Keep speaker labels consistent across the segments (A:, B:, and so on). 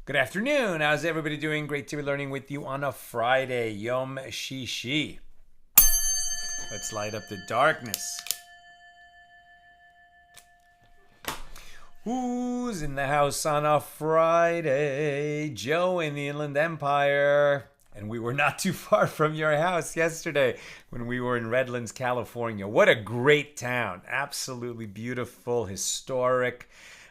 A: Good afternoon. How's everybody doing? Great to be learning with you on a Friday, Yom Shishi. Let's light up the darkness. Who's in the house on a Friday? Joe in the Inland Empire. And we were not too far from your house yesterday when we were in Redlands, California. What a great town. Absolutely beautiful, historic.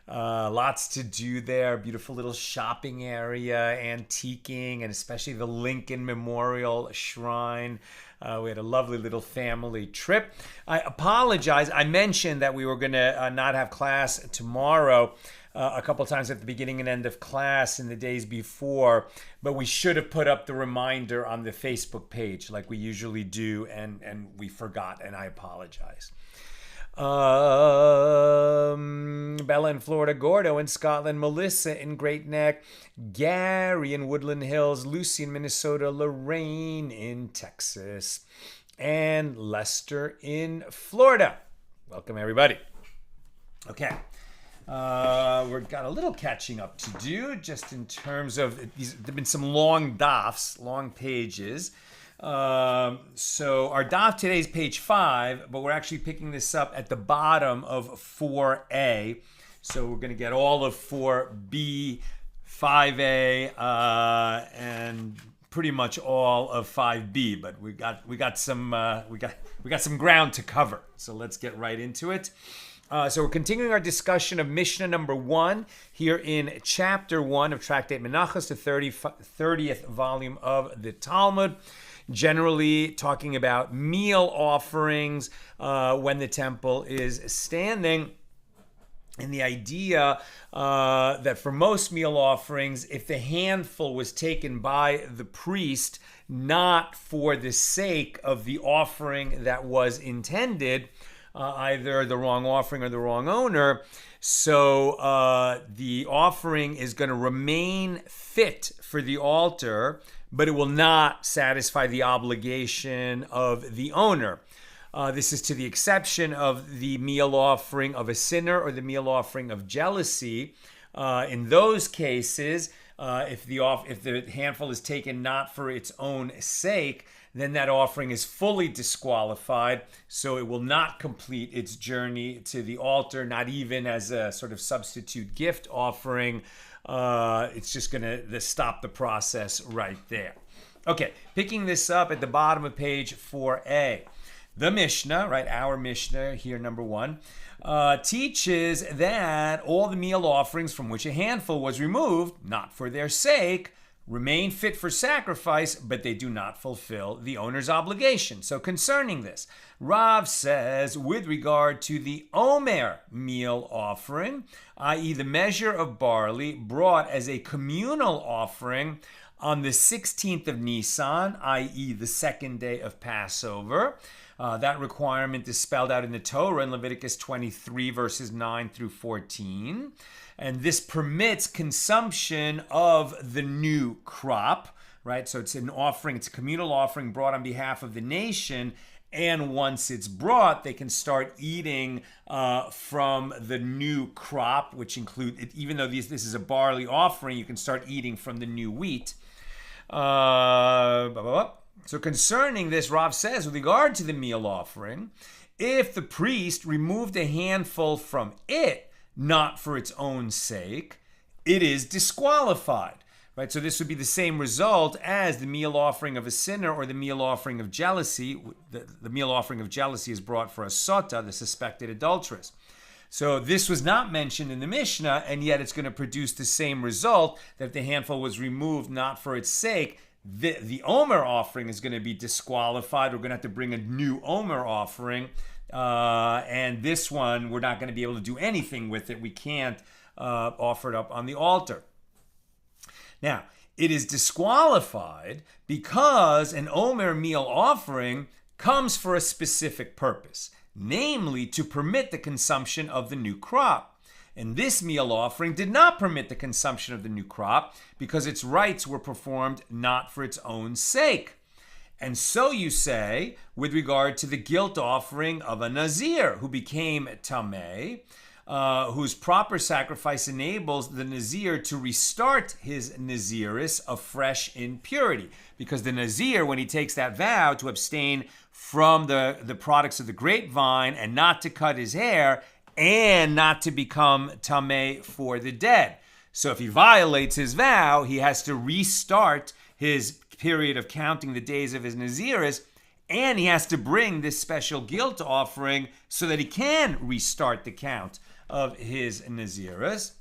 A: Lots to do there. Beautiful little shopping area, antiquing, and especially the Lincoln Memorial Shrine. We had a lovely little family trip. I apologize. I mentioned that we were going to not have class tomorrow a couple times at the beginning and end of class in the days before, but we should have put up the reminder on the Facebook page like we usually do, and we forgot, and I apologize. Bella in Florida, Gordo in Scotland, Melissa in Great Neck, Gary in Woodland Hills, Lucy in Minnesota, Lorraine in Texas, and Lester in Florida. Welcome, everybody. Okay. We've got a little catching up to do just in terms of these. There have been some long dafs, long pages. So our daf today is page 5, but we're actually picking this up at the bottom of 4a. So we're going to get all of 4b, 5a, and pretty much all of 5b. But we got some ground to cover. So let's get right into it. So we're continuing our discussion of Mishna number 1 here in chapter 1 of Tractate Menachot, the 30th volume of the Talmud. Generally talking about meal offerings when the temple is standing. And the idea that for most meal offerings, if the handful was taken by the priest, not for the sake of the offering that was intended, either the wrong offering or the wrong owner, so the offering is going to remain fit for the altar, but it will not satisfy the obligation of the owner. This is to the exception of the meal offering of a sinner or the meal offering of jealousy. In those cases, if the handful is taken not for its own sake, then that offering is fully disqualified, so it will not complete its journey to the altar, not even as a sort of substitute gift offering. It's just going to stop the process right there. Okay, picking this up at the bottom of page 4a. The Mishna, right, our Mishna here, number 1, teaches that all the meal offerings from which a handful was removed, not for their sake, remain fit for sacrifice, but they do not fulfill the owner's obligation. So concerning this, Rav says, with regard to the omer meal offering, i.e. the measure of barley brought as a communal offering on the 16th of Nisan, i.e. the second day of Passover, That requirement is spelled out in the Torah in Leviticus 23, verses 9 through 14. And this permits consumption of the new crop, right? So it's an offering, it's a communal offering brought on behalf of the nation. And once it's brought, they can start eating from the new crop, which include, even though this is a barley offering, you can start eating from the new wheat. So concerning this, Rav says, with regard to the meal offering, if the priest removed a handful from it, not for its own sake, it is disqualified. Right, so this would be the same result as the meal offering of a sinner or the meal offering of jealousy. The meal offering of jealousy is brought for a sota, the suspected adulteress. So this was not mentioned in the Mishnah, and yet it's going to produce the same result, that if the handful was removed not for its sake, the omer offering is going to be disqualified. We're going to have to bring a new omer offering, and this one, we're not going to be able to do anything with it. We can't offer it up on the altar. Now, it is disqualified because an omer meal offering comes for a specific purpose, namely to permit the consumption of the new crop. And this meal offering did not permit the consumption of the new crop because its rites were performed not for its own sake. And so you say, with regard to the guilt offering of a Nazir who became tameh, whose proper sacrifice enables the Nazir to restart his Naziris afresh in purity. Because the Nazir, when he takes that vow to abstain from the products of the grapevine and not to cut his hair and not to become tameh for the dead. So if he violates his vow, he has to restart his period of counting the days of his Naziris, and he has to bring this special guilt offering so that he can restart the count of his Naziris.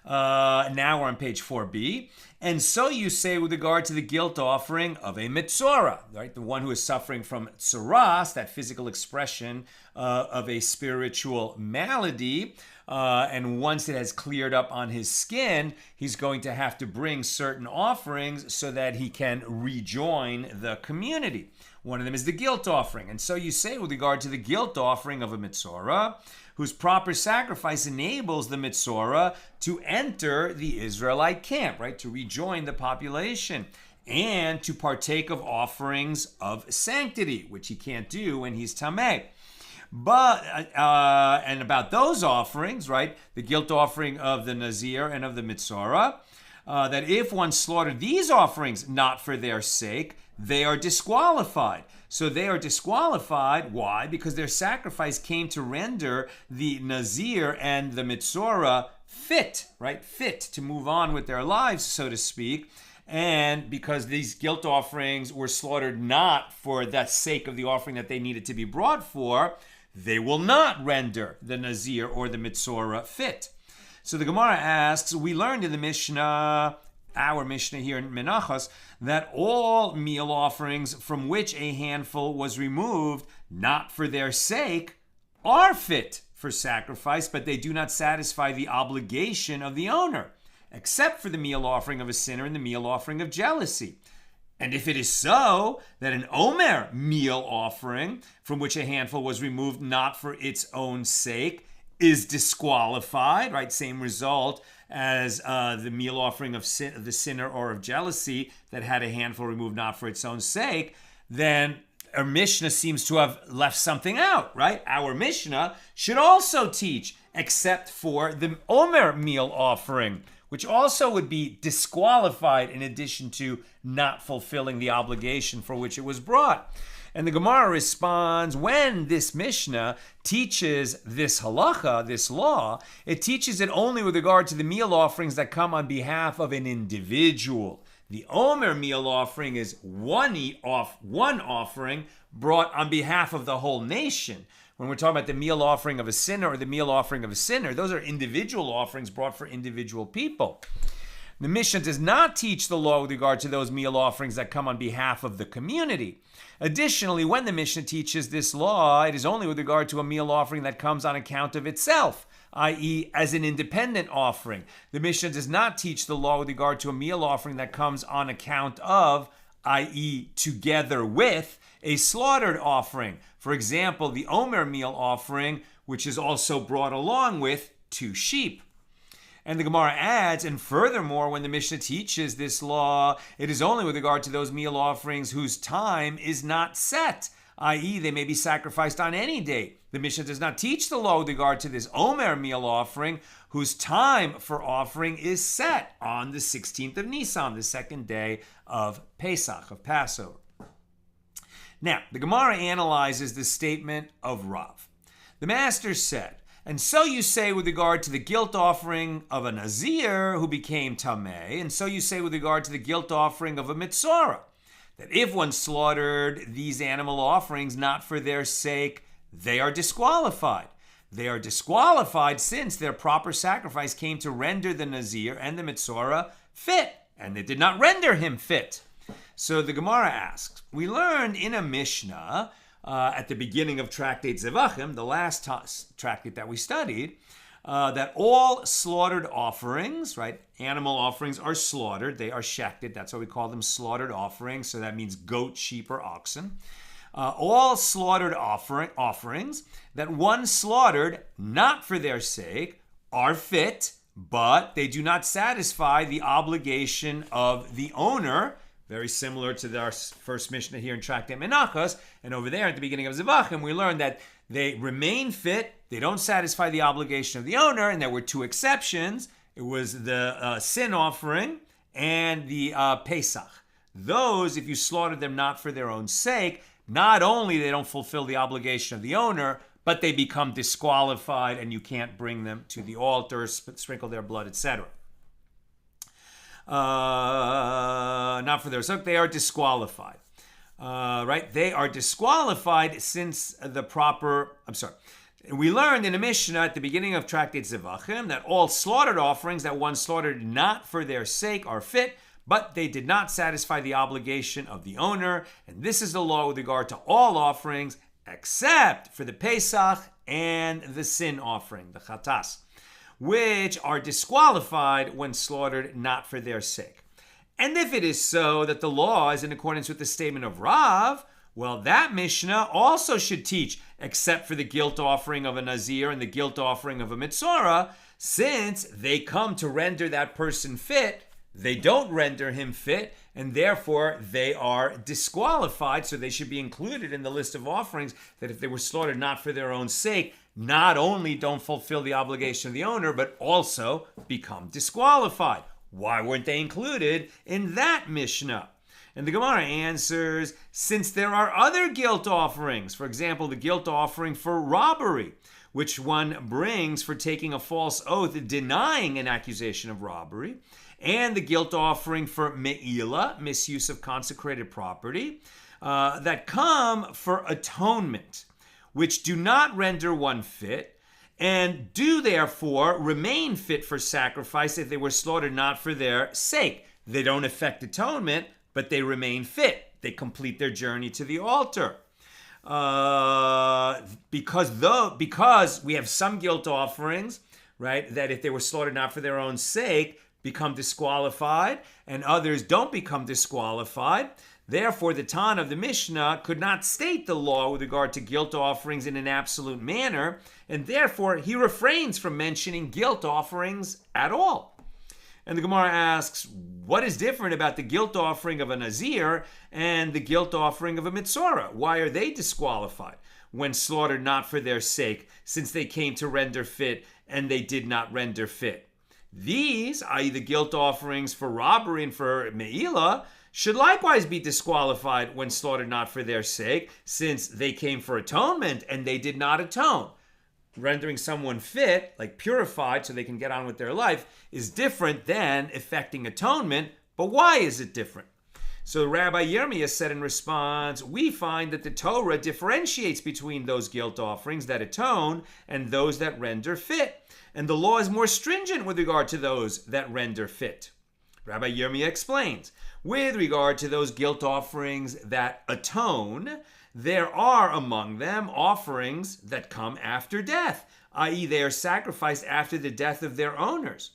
A: Now we're on page 4b. And so you say with regard to the guilt offering of a mitzora, right? The one who is suffering from tzoras, that physical expression of a spiritual malady. And once it has cleared up on his skin, he's going to have to bring certain offerings so that he can rejoin the community. One of them is the guilt offering. And so you say with regard to the guilt offering of a mitzora, whose proper sacrifice enables the mitzora to enter the Israelite camp, right? To rejoin the population and to partake of offerings of sanctity, which he can't do when he's tameh. But, and about those offerings, right? The guilt offering of the Nazir and of the mitzora, that if one slaughtered these offerings not for their sake, they are disqualified. So they are disqualified. Why? Because their sacrifice came to render the Nazir and the mitzora fit, right? Fit to move on with their lives, so to speak. And because these guilt offerings were slaughtered not for the sake of the offering that they needed to be brought for, they will not render the Nazir or the mitzora fit. So the Gemara asks, we learned in the Mishnah, our Mishnah here in Menachot, that all meal offerings from which a handful was removed, not for their sake, are fit for sacrifice, but they do not satisfy the obligation of the owner, except for the meal offering of a sinner and the meal offering of jealousy. And if it is so, that an omer meal offering from which a handful was removed not for its own sake is disqualified, right? Same result as the meal offering of the sinner or of jealousy that had a handful removed not for its own sake, then our Mishnah seems to have left something out, right? Our Mishnah should also teach, except for the omer meal offering, which also would be disqualified in addition to not fulfilling the obligation for which it was brought. And the Gemara responds, when this Mishnah teaches this halacha, this law, it teaches it only with regard to the meal offerings that come on behalf of an individual. The omer meal offering is one offering brought on behalf of the whole nation. When we're talking about the meal offering of a sinner or the meal offering of a sinner, those are individual offerings brought for individual people. The Mishnah does not teach the law with regard to those meal offerings that come on behalf of the community. Additionally, when the Mishnah teaches this law, it is only with regard to a meal offering that comes on account of itself, i.e. as an independent offering. The Mishnah does not teach the law with regard to a meal offering that comes on account of i.e. together with a slaughtered offering. For example, the omer meal offering, which is also brought along with 2 sheep. And the Gemara adds, and furthermore, when the Mishnah teaches this law, it is only with regard to those meal offerings whose time is not set, i.e. they may be sacrificed on any day. The Mishnah does not teach the law with regard to this omer meal offering, whose time for offering is set on the 16th of Nisan, the second day of Pesach, of Passover. Now, the Gemara analyzes the statement of Rav. The master said, and so you say with regard to the guilt offering of a Nazir who became Tameh, and so you say with regard to the guilt offering of a Mitzorah, that if one slaughtered these animal offerings not for their sake, they are disqualified. They are disqualified since their proper sacrifice came to render the Nazir and the Mitzorah fit, and they did not render him fit. So the Gemara asks, we learned in a Mishnah at the beginning of Tractate Zevachim, the last tractate that we studied, that all slaughtered offerings, right, animal offerings are slaughtered. They are shechted. That's why we call them slaughtered offerings. So that means goat, sheep, or oxen. All slaughtered offerings that one slaughtered not for their sake are fit, but they do not satisfy the obligation of the owner. Very similar to our first Mishnah here in Tractate Menachot. And over there at the beginning of Zevachim, we learned that they remain fit, they don't satisfy the obligation of the owner, and there were 2 exceptions. It was the sin offering and the Pesach. Those, if you slaughtered them not for their own sake, not only they don't fulfill the obligation of the owner, but they become disqualified and you can't bring them to the altar, sprinkle their blood, etc. Not for their sake, they are disqualified. Right? They are disqualified since the proper, we learned in a Mishnah at the beginning of Tractate Zevachim that all slaughtered offerings that one slaughtered not for their sake are fit, but they did not satisfy the obligation of the owner. And this is the law with regard to all offerings except for the Pesach and the sin offering, the chatas, which are disqualified when slaughtered not for their sake. And if it is so that the law is in accordance with the statement of Rav, well, that Mishnah also should teach, except for the guilt offering of a Nazir and the guilt offering of a Mitzorah, since they come to render that person fit, they don't render him fit, and therefore they are disqualified, so they should be included in the list of offerings that if they were slaughtered not for their own sake, not only don't fulfill the obligation of the owner, but also become disqualified. Why weren't they included in that Mishnah? And the Gemara answers, since there are other guilt offerings, for example, the guilt offering for robbery, which one brings for taking a false oath denying an accusation of robbery, and the guilt offering for mila, misuse of consecrated property, that come for atonement, which do not render one fit, and do therefore remain fit for sacrifice if they were slaughtered not for their sake. They don't affect atonement, but they remain fit. They complete their journey to the altar. Because we have some guilt offerings, right, that if they were slaughtered not for their own sake, become disqualified, and others don't become disqualified. Therefore, the Tan of the Mishnah could not state the law with regard to guilt offerings in an absolute manner, and therefore he refrains from mentioning guilt offerings at all. And the Gemara asks, what is different about the guilt offering of a Nazir and the guilt offering of a Mitzorah? Why are they disqualified when slaughtered not for their sake, since they came to render fit and they did not render fit? These, i.e. the guilt offerings for robbery and for mila, should likewise be disqualified when slaughtered not for their sake, since they came for atonement and they did not atone. Rendering someone fit, like purified so they can get on with their life, is different than effecting atonement. But why is it different? So Rabbi Yirmiyah said in response, we find that the Torah differentiates between those guilt offerings that atone and those that render fit. And the law is more stringent with regard to those that render fit. Rabbi Yirmiyah explains, with regard to those guilt offerings that atone, there are among them offerings that come after death, i.e. they are sacrificed after the death of their owners,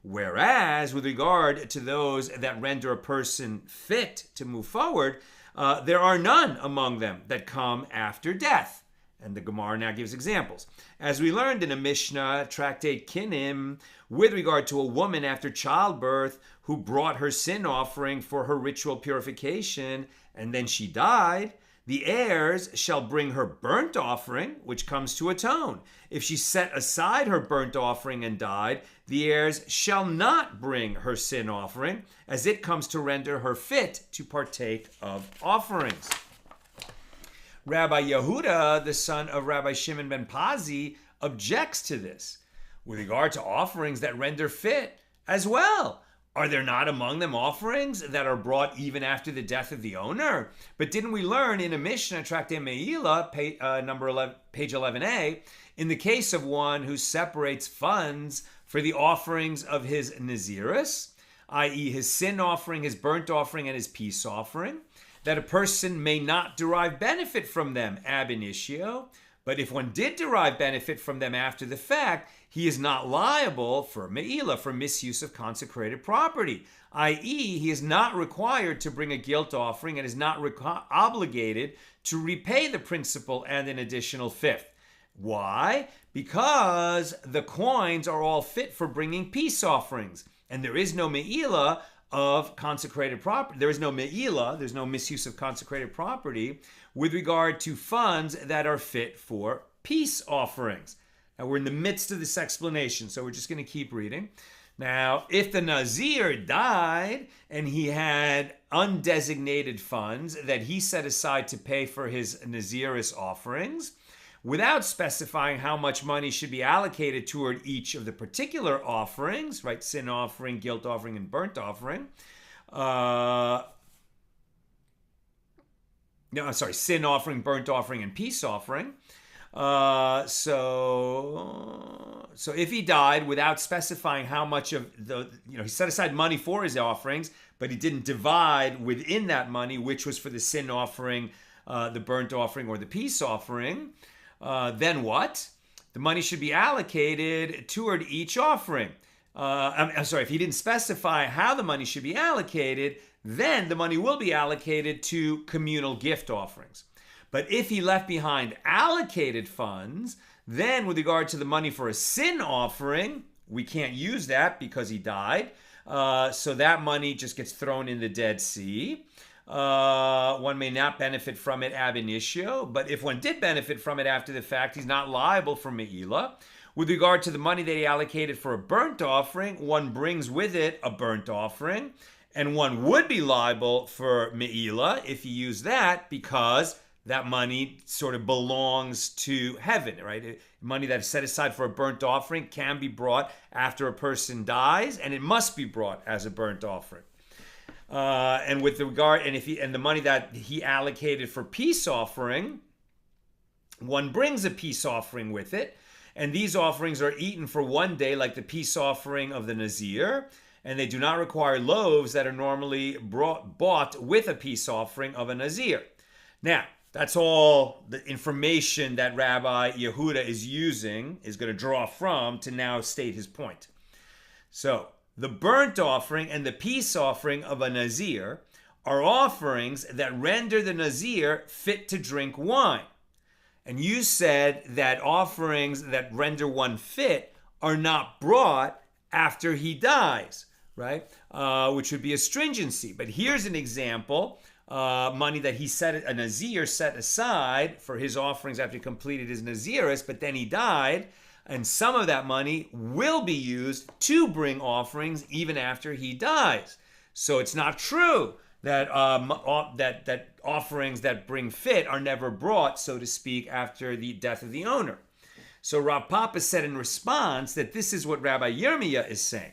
A: Whereas with regard to those that render a person fit to move forward, there are none among them that come after death. And the Gemara now gives examples. As we learned in a Mishna, tractate Kinim, with regard to a woman after childbirth who brought her sin offering for her ritual purification, and then she died, the heirs shall bring her burnt offering, which comes to atone. If she set aside her burnt offering and died, the heirs shall not bring her sin offering, as it comes to render her fit to partake of offerings. Rabbi Yehuda, the son of Rabbi Shimon ben Pazi, objects to this with regard to offerings that render fit as well. Are there not among them offerings that are brought even after the death of the owner? But didn't we learn in a Mishna, tractate Mila, page 11a, in the case of one who separates funds for the offerings of his Naziris, i.e. his sin offering, his burnt offering, and his peace offering, that a person may not derive benefit from them ab initio, but if one did derive benefit from them after the fact, he is not liable for mila, for misuse of consecrated property, i.e. he is not required to bring a guilt offering and is not obligated to repay the principal and an additional fifth. Why? Because the coins are all fit for bringing peace offerings, and there is no mila of consecrated property. There is no mila, there's no misuse of consecrated property with regard to funds that are fit for peace offerings. Now we're in the midst of this explanation, so we're just going to keep reading. Now, if the Nazir died and he had undesignated funds that he set aside to pay for his Naziris offerings, without specifying how much money should be allocated toward each of the particular offerings, right? Sin offering, guilt offering, and burnt offering. Sin offering, burnt offering, and peace offering. So if he died without specifying how much of he set aside money for his offerings, but he didn't divide within that money which was for the sin offering, the burnt offering, or the peace offering, then what? The money should be allocated toward each offering. If he didn't specify how the money should be allocated, then the money will be allocated to communal gift offerings. But if he left behind allocated funds, then with regard to the money for a sin offering, we can't use that because he died. So that money just gets thrown in the Dead Sea. One may not benefit from it ab initio, but if one did benefit from it after the fact, he's not liable for me'ila. With regard to the money that he allocated for a burnt offering, one brings with it a burnt offering, and one would be liable for me'ila if he used that because that money sort of belongs to heaven, right? Money that's set aside for a burnt offering can be brought after a person dies, and it must be brought as a burnt offering. And with regard, and the money that he allocated for peace offering, one brings a peace offering with it, and these offerings are eaten for one day, like the peace offering of the Nazir, and they do not require loaves that are normally bought with a peace offering of a Nazir. Now, that's all the information that Rabbi Yehuda is going to draw from to now state his point. So, the burnt offering and the peace offering of a Nazir are offerings that render the Nazir fit to drink wine. And you said that offerings that render one fit are not brought after he dies, right? Which would be a stringency. But here's an example. Money that a Nazir set aside for his offerings after he completed his Naziris, but then he died, and some of that money will be used to bring offerings even after he dies. So it's not true that that offerings that bring fit are never brought, so to speak, after the death of the owner. So Rav Papa said in response that this is what Rabbi Yirmiyah is saying.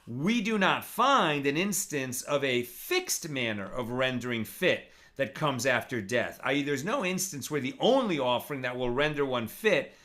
A: We do not find an instance of a fixed manner of rendering fit that comes after death, i.e. there's no instance where the only offering that will render one fit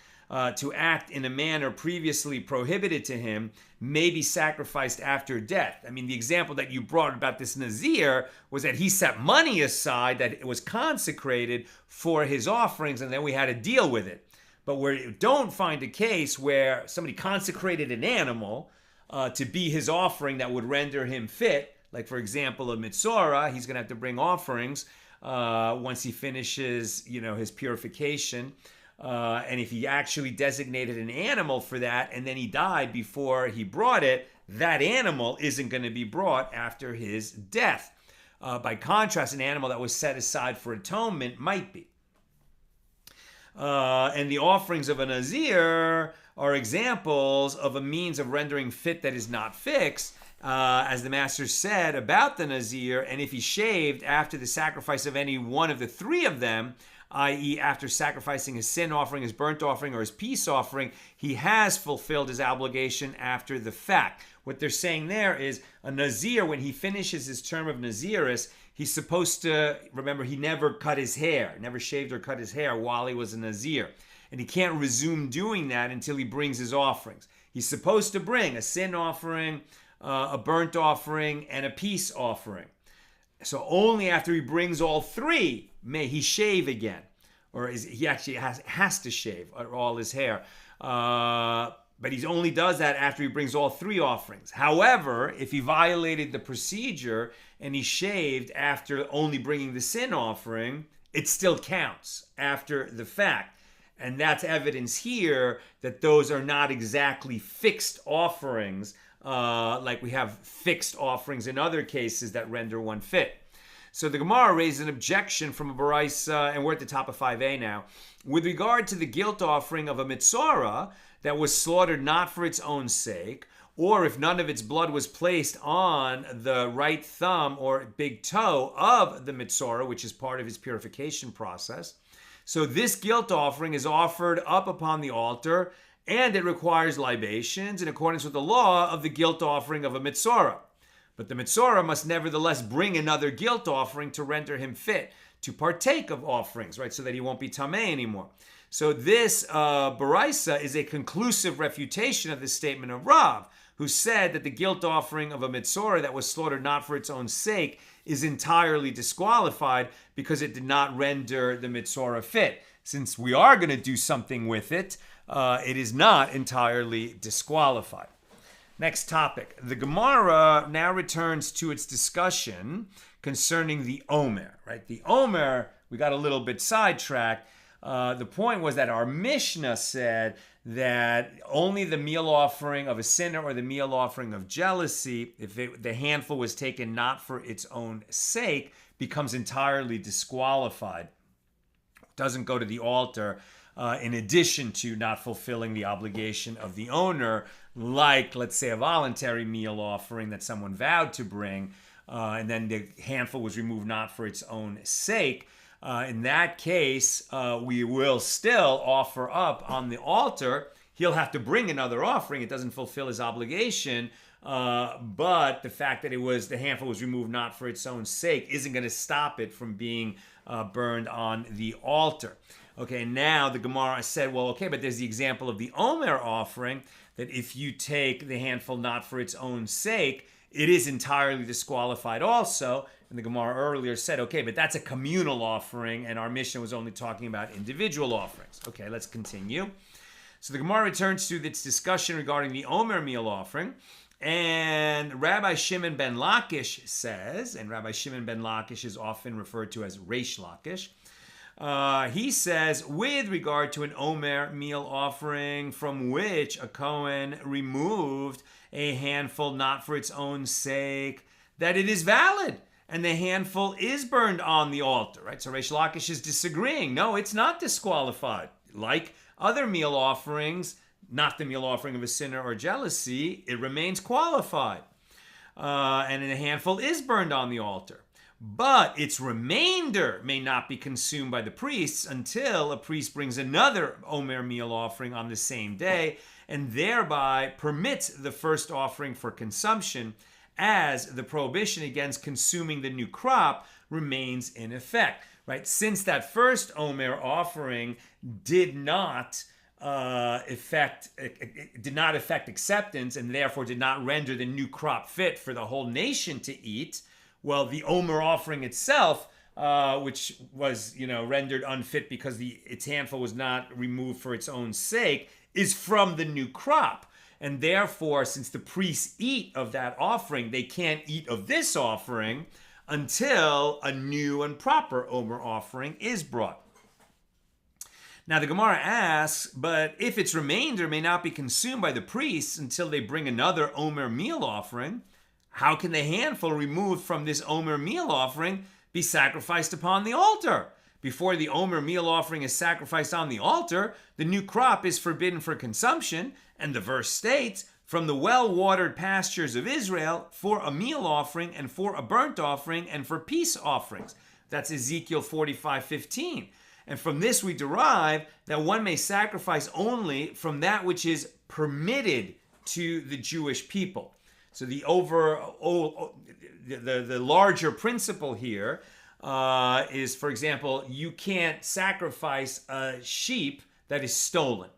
A: to act in a manner previously prohibited to him may be sacrificed after death. I mean, the example that you brought about this Nazir was that he set money aside that it was consecrated for his offerings, and then we had to deal with it. But where you don't find a case where somebody consecrated an animal, to be his offering that would render him fit, like for example a mitzorah, he's going to have to bring offerings once he finishes, his purification. And if he actually designated an animal for that and then he died before he brought it, that animal isn't going to be brought after his death. By contrast, an animal that was set aside for atonement might be. And the offerings of a Nazir are examples of a means of rendering fit that is not fixed, as the master said about the Nazir, and if he shaved after the sacrifice of any one of the three of them, i.e. after sacrificing his sin offering, his burnt offering, or his peace offering, he has fulfilled his obligation after the fact. What they're saying there is a Nazir, when he finishes his term of Naziris, he's supposed to, remember, he never cut his hair, never shaved or cut his hair while he was a Nazir. And he can't resume doing that until he brings his offerings. He's supposed to bring a sin offering, a burnt offering, and a peace offering. So only after he brings all three may he shave again, or he actually has to shave all his hair. But he only does that after he brings all three offerings. However, if he violated the procedure and he shaved after only bringing the sin offering, it still counts after the fact. And that's evidence here that those are not exactly fixed offerings, like we have fixed offerings in other cases that render one fit. So the Gemara raised an objection from a Baraisa, and we're at the top of 5a now, with regard to the guilt offering of a mitzorah that was slaughtered not for its own sake, or if none of its blood was placed on the right thumb or big toe of the mitzorah, which is part of his purification process. So this guilt offering is offered up upon the altar, and it requires libations in accordance with the law of the guilt offering of a mitzorah. But the mitzorah must nevertheless bring another guilt offering to render him fit to partake of offerings, right? So that he won't be tamei anymore. So this Baraisa is a conclusive refutation of the statement of Rav, who said that the guilt offering of a mitzorah that was slaughtered not for its own sake is entirely disqualified because it did not render the mitzorah fit. Since we are going to do something with it, it is not entirely disqualified. Next topic. The Gemara now returns to its discussion concerning the omer, right? The omer, we got a little bit sidetracked. The point was that our Mishna said that only the meal offering of a sinner or the meal offering of jealousy, if the handful was taken not for its own sake, becomes entirely disqualified. Doesn't go to the altar in addition to not fulfilling the obligation of the owner, like, let's say, a voluntary meal offering that someone vowed to bring, and then the handful was removed not for its own sake. In that case, we will still offer up on the altar. He'll have to bring another offering. It doesn't fulfill his obligation, but the fact that the handful was removed not for its own sake isn't going to stop it from being burned on the altar. Okay, now the Gemara said, well, okay, but there's the example of the omer offering, that if you take the handful not for its own sake, it is entirely disqualified also. And the Gemara earlier said, okay, but that's a communal offering, and our Mishnah was only talking about individual offerings. Okay, let's continue. So the Gemara returns to its discussion regarding the omer meal offering, and Rabbi Shimon ben Lakish says, and Rabbi Shimon ben Lakish is often referred to as Reish Lakish, he says, with regard to an omer meal offering from which a Kohen removed a handful not for its own sake, that it is valid and the handful is burned on the altar, right? So Reish Lakish is disagreeing. No, it's not disqualified. Like other meal offerings, not the meal offering of a sinner or jealousy, it remains qualified. And a handful is burned on the altar. But its remainder may not be consumed by the priests until a priest brings another omer meal offering on the same day and thereby permits the first offering for consumption, as the prohibition against consuming the new crop remains in effect, right? Since that first omer offering did not affect acceptance and therefore did not render the new crop fit for the whole nation to eat, well, the omer offering itself, which was, rendered unfit because its handful was not removed for its own sake, is from the new crop. And therefore, since the priests eat of that offering, they can't eat of this offering until a new and proper omer offering is brought. Now the Gemara asks, but if its remainder may not be consumed by the priests until they bring another omer meal offering, how can the handful removed from this omer meal offering be sacrificed upon the altar? Before the omer meal offering is sacrificed on the altar, the new crop is forbidden for consumption, and the verse states, from the well-watered pastures of Israel for a meal offering and for a burnt offering and for peace offerings. That's Ezekiel 45:15. And from this we derive that one may sacrifice only from that which is permitted to the Jewish people. So the larger principle here is, for example, you can't sacrifice a sheep that is stolen,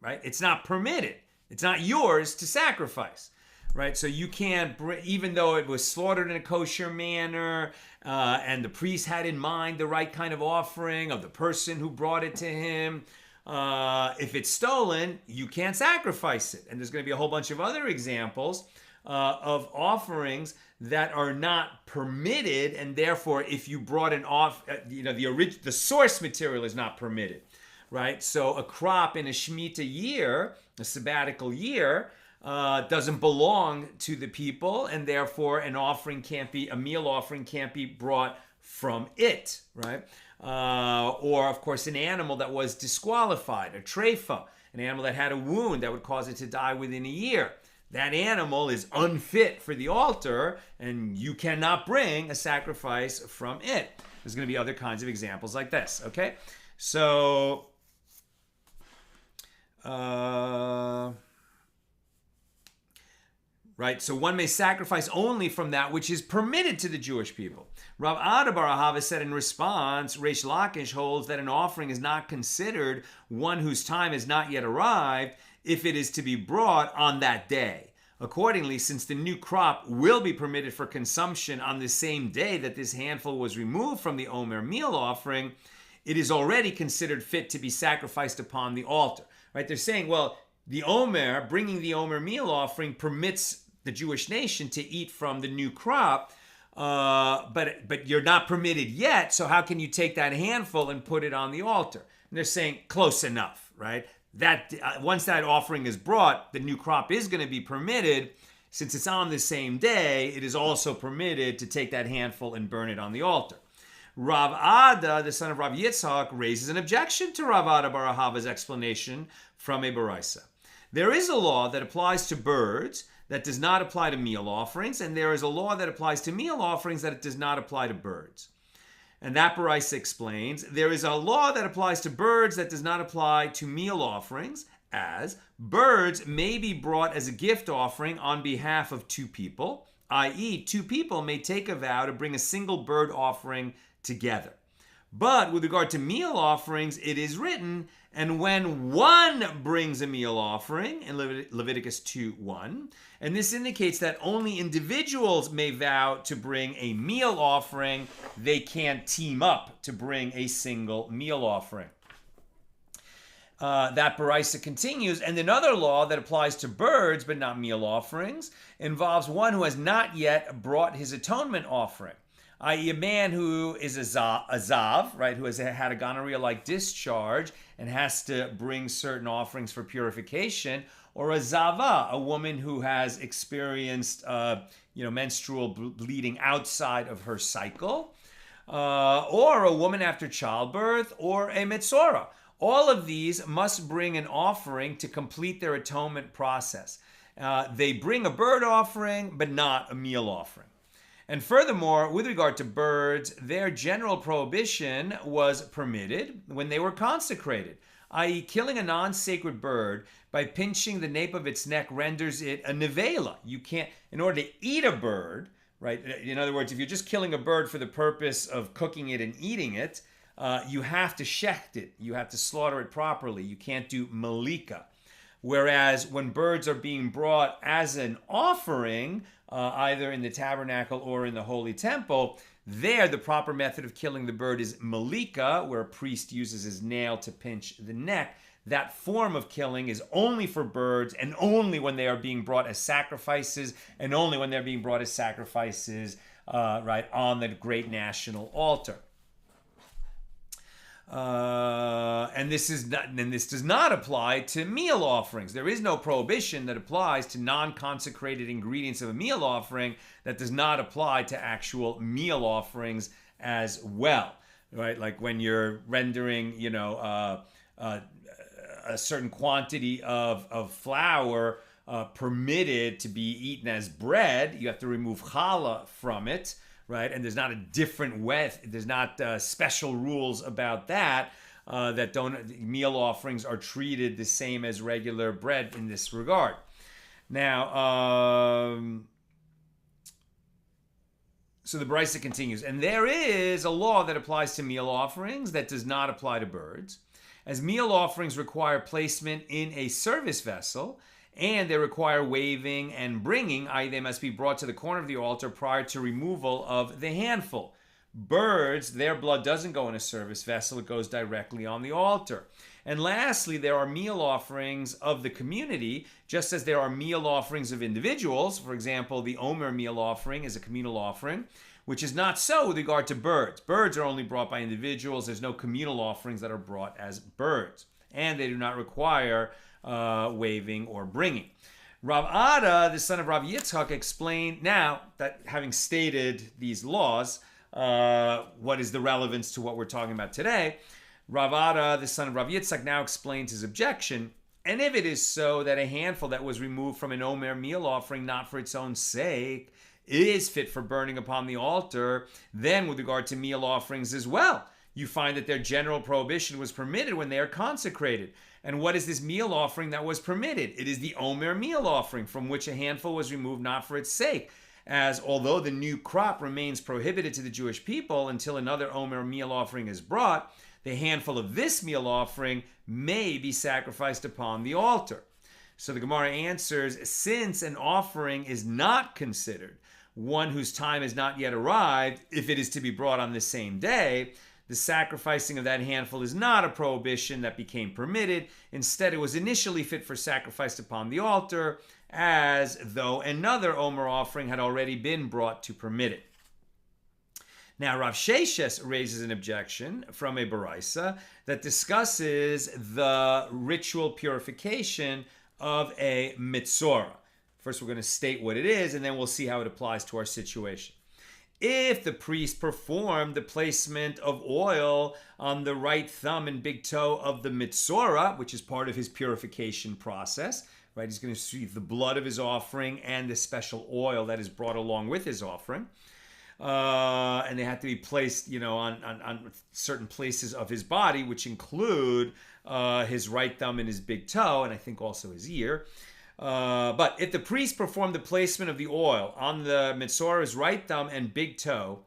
A: right? It's not permitted. It's not yours to sacrifice, right? So you can't, even though it was slaughtered in a kosher manner, and the priest had in mind the right kind of offering of the person who brought it to him, if it's stolen, you can't sacrifice it. And there's going to be a whole bunch of other examples of offerings that are not permitted, and therefore, if you brought the source material is not permitted, right? So a crop in a shmitta year, a sabbatical year, doesn't belong to the people, and therefore a meal offering can't be brought from it, right? Or of course an animal that was disqualified, a treifa, an animal that had a wound that would cause it to die within a year. That animal is unfit for the altar, and you cannot bring a sacrifice from it. There's going to be other kinds of examples like this, okay? So, right, so one may sacrifice only from that which is permitted to the Jewish people. Rav Ada bar Ahava said in response, Reish Lakish holds that an offering is not considered one whose time has not yet arrived if it is to be brought on that day. Accordingly, since the new crop will be permitted for consumption on the same day that this handful was removed from the omer meal offering, it is already considered fit to be sacrificed upon the altar. Right? They're saying, well, bringing the omer meal offering permits the Jewish nation to eat from the new crop, but you're not permitted yet, so how can you take that handful and put it on the altar? And they're saying, close enough, right? That once that offering is brought, the new crop is going to be permitted. Since it's on the same day, it is also permitted to take that handful and burn it on the altar. Rav Ada, the son of Rav Yitzhak, raises an objection to Rav Ada bar Ahava's explanation from a baraisa. There is a law that applies to birds that does not apply to meal offerings, and there is a law that applies to meal offerings that it does not apply to birds. And that baraisa explains, there is a law that applies to birds that does not apply to meal offerings, as birds may be brought as a gift offering on behalf of two people, i.e., two people may take a vow to bring a single bird offering together. But with regard to meal offerings, it is written, and when one brings a meal offering, in Leviticus 2:1, and this indicates that only individuals may vow to bring a meal offering, they can't team up to bring a single meal offering. That baraisa continues, and another law that applies to birds but not meal offerings involves one who has not yet brought his atonement offering, i.e. a man who is a zav, right, who has had a gonorrhea-like discharge and has to bring certain offerings for purification, or a zava, a woman who has experienced menstrual bleeding outside of her cycle, or a woman after childbirth, or a metzora. All of these must bring an offering to complete their atonement process. They bring a bird offering, but not a meal offering. And furthermore, with regard to birds, their general prohibition was permitted when they were consecrated, i.e. killing a non-sacred bird by pinching the nape of its neck renders it a nevela. You can't, in order to eat a bird, right? In other words, if you're just killing a bird for the purpose of cooking it and eating it, you have to shecht it. You have to slaughter it properly. You can't do melika. Whereas when birds are being brought as an offering, either in the tabernacle or in the holy temple, there the proper method of killing the bird is melika, where a priest uses his nail to pinch the neck. that form of killing is only for birds and only when they are being brought as sacrifices and only when they're being brought as sacrifices right on the great national altar. And this does not apply to meal offerings. There is no prohibition that applies to non-consecrated ingredients of a meal offering that does not apply to actual meal offerings as well, right? Like when you're rendering, a certain quantity of flour permitted to be eaten as bread, you have to remove challah from it. Right, and there's not a different there's not special rules about that. Meal offerings are treated the same as regular bread in this regard. Now, so the Brisa continues, and there is a law that applies to meal offerings that does not apply to birds, as meal offerings require placement in a service vessel. And they require waving and bringing, i.e. they must be brought to the corner of the altar prior to removal of the handful. Birds, their blood doesn't go in a service vessel, it goes directly on the altar. And lastly, there are meal offerings of the community, just as there are meal offerings of individuals. For example, the omer meal offering is a communal offering, which is not so with regard to birds. Birds are only brought by individuals. There's no communal offerings that are brought as birds. And they do not require waving or bringing. Rav Ada, the son of Rav Yitzchak, explained, now that having stated these laws, what is the relevance to what we're talking about today, Rav Ada, the son of Rav Yitzchak, now explains his objection. And if it is so that a handful that was removed from an omer meal offering, not for its own sake, is fit for burning upon the altar, then with regard to meal offerings as well, you find that their general prohibition was permitted when they are consecrated. And what is this meal offering that was permitted? It is the omer meal offering, from which a handful was removed not for its sake, as although the new crop remains prohibited to the Jewish people until another omer meal offering is brought, the handful of this meal offering may be sacrificed upon the altar. So the Gemara answers, since an offering is not considered one whose time has not yet arrived, if it is to be brought on the same day, the sacrificing of that handful is not a prohibition that became permitted. Instead, it was initially fit for sacrifice upon the altar, as though another omer offering had already been brought to permit it. Now, Rav Sheshes raises an objection from a Baraisa that discusses the ritual purification of a mitzorah. First, we're going to state what it is, and then we'll see how it applies to our situation. If the priest performed the placement of oil on the right thumb and big toe of the mitzorah, which is part of his purification process, right? He's going to receive the blood of his offering and the special oil that is brought along with his offering. And they have to be placed, on certain places of his body, which include his right thumb and his big toe, and I think also his ear. But if the priest performed the placement of the oil on the mitzorah's right thumb and big toe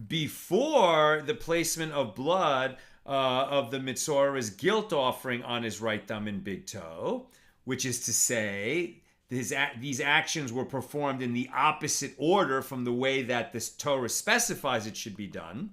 A: before the placement of blood of the mitzorah's guilt offering on his right thumb and big toe, which is to say, these actions were performed in the opposite order from the way that this Torah specifies it should be done,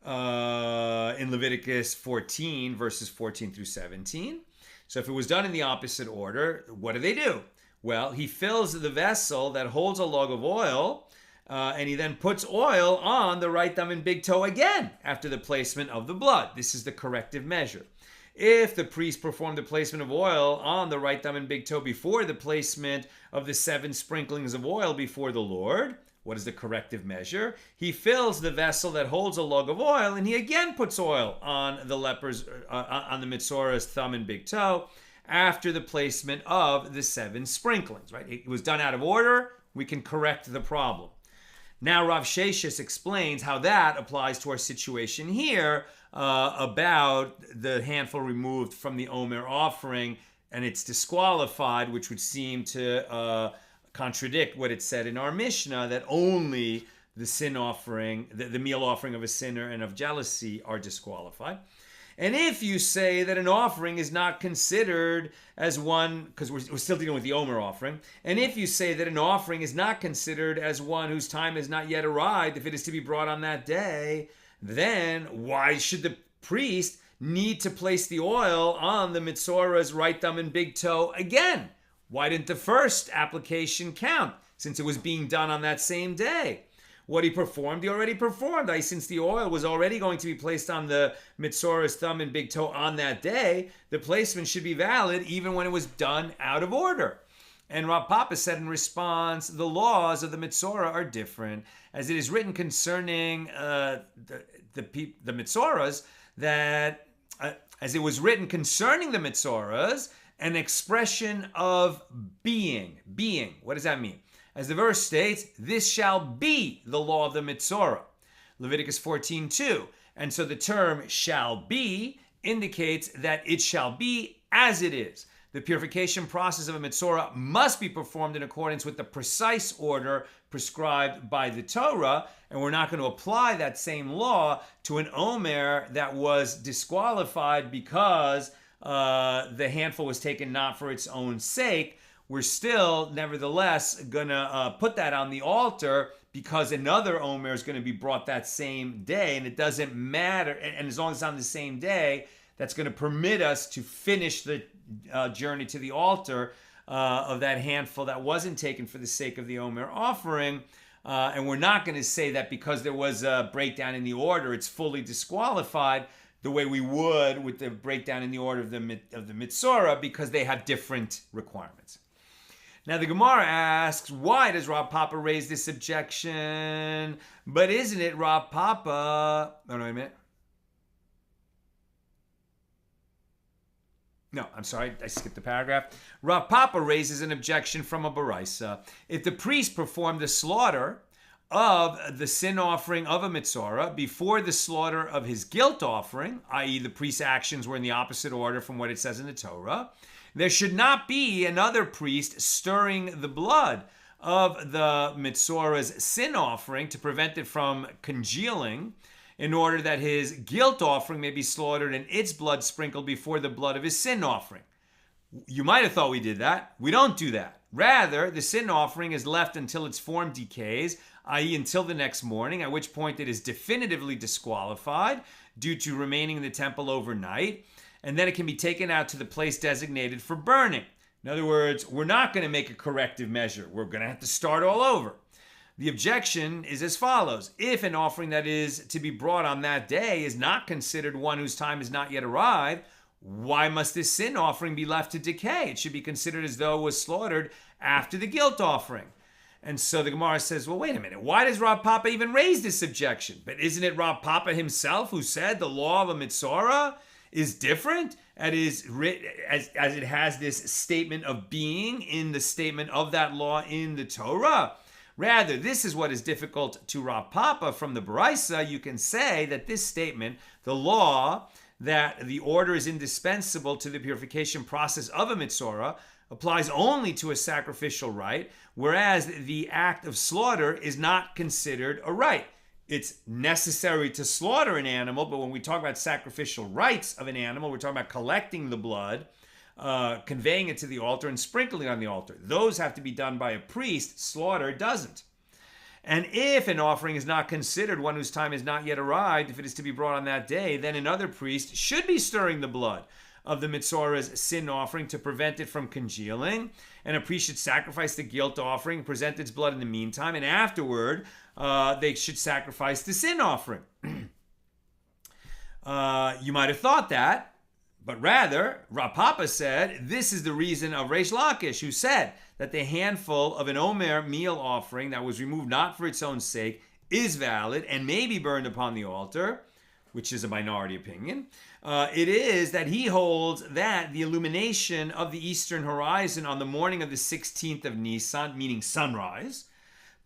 A: in Leviticus 14, verses 14 through 17. So if it was done in the opposite order, what do? Well, he fills the vessel that holds a log of oil, and he then puts oil on the right thumb and big toe again after the placement of the blood. This is the corrective measure. If the priest performed the placement of oil on the right thumb and big toe before the placement of the 7 sprinklings of oil before the Lord, what is the corrective measure? He fills the vessel that holds a log of oil, and he again puts oil on the on the mitzorah's thumb and big toe after the placement of the 7 sprinklings. Right? It was done out of order. We can correct the problem. Now Rav Sheshes explains how that applies to our situation here about the handful removed from the omer offering, and it's disqualified, which would seem to contradict what it said in our Mishna, that only the sin offering, the meal offering of a sinner and of jealousy are disqualified. And if you say that an offering is not considered as one, because we're still dealing with the omer offering, and if you say that an offering is not considered as one whose time has not yet arrived, if it is to be brought on that day, then why should the priest need to place the oil on the Mitzora's right thumb and big toe again? Why didn't the first application count, since it was being done on that same day? What he performed, he already performed. Since the oil was already going to be placed on the Mitzora's thumb and big toe on that day, the placement should be valid even when it was done out of order. And Rav Papa said in response, the laws of the Mitzorah are different, as it is written concerning the Mitzoras that, as it was written concerning the Mitzoras, an expression of being. Being, what does that mean? As the verse states, this shall be the law of the Mitzorah. Leviticus 14:2. And so the term shall be indicates that it shall be as it is. The purification process of a Mitzorah must be performed in accordance with the precise order prescribed by the Torah, and we're not going to apply that same law to an omer that was disqualified because the handful was taken not for its own sake. We're still, nevertheless, going to put that on the altar because another omer is going to be brought that same day, and it doesn't matter. And as long as it's on the same day, that's going to permit us to finish the journey to the altar of that handful that wasn't taken for the sake of the omer offering. And we're not going to say that because there was a breakdown in the order, it's fully disqualified the way we would with the breakdown in the order of the Mitzorah, because they have different requirements. Now the Gemara asks, why does Rav Papa raise this objection? But isn't it Rav Papa... Oh, no, wait a minute. No, I'm sorry, I skipped the paragraph. Rav Papa raises an objection from a baraisa. If the priest performed the slaughter of the sin offering of a Mitzorah before the slaughter of his guilt offering, i.e. the priest's actions were in the opposite order from what it says in the Torah, there should not be another priest stirring the blood of the Mitzorah's sin offering to prevent it from congealing, in order that his guilt offering may be slaughtered and its blood sprinkled before the blood of his sin offering. You might have thought we did that. We don't do that. Rather, the sin offering is left until its form decays, i.e. until the next morning, at which point it is definitively disqualified due to remaining in the temple overnight, and then it can be taken out to the place designated for burning. In other words, we're not going to make a corrective measure. We're going to have to start all over. The objection is as follows. If an offering that is to be brought on that day is not considered one whose time has not yet arrived, why must this sin offering be left to decay? It should be considered as though it was slaughtered after the guilt offering. And so the Gemara says, well, wait a minute. Why does Rav Papa even raise this objection? But isn't it Rav Papa himself who said the law of a Mitzorah is different? As it has this statement of being in the statement of that law in the Torah? Rather, this is what is difficult to Rav Papa from the Baraisa. You can say that this statement, the law that the order is indispensable to the purification process of a Mitzorah, applies only to a sacrificial rite, whereas the act of slaughter is not considered a rite. It's necessary to slaughter an animal, but when we talk about sacrificial rites of an animal, we're talking about collecting the blood, conveying it to the altar and sprinkling it on the altar. Those have to be done by a priest. Slaughter doesn't. And if an offering is not considered one whose time has not yet arrived, if it is to be brought on that day, then another priest should be stirring the blood of the Mitzorah's sin offering to prevent it from congealing. And a priest should sacrifice the guilt offering, present its blood in the meantime, and afterward they should sacrifice the sin offering. You might have thought that, but rather, Rav Papa said, this is the reason of Reish Lakish, who said that the handful of an omer meal offering that was removed not for its own sake is valid and may be burned upon the altar, which is a minority opinion. It is that he holds that the illumination of the eastern horizon on the morning of the 16th of Nisan, meaning sunrise,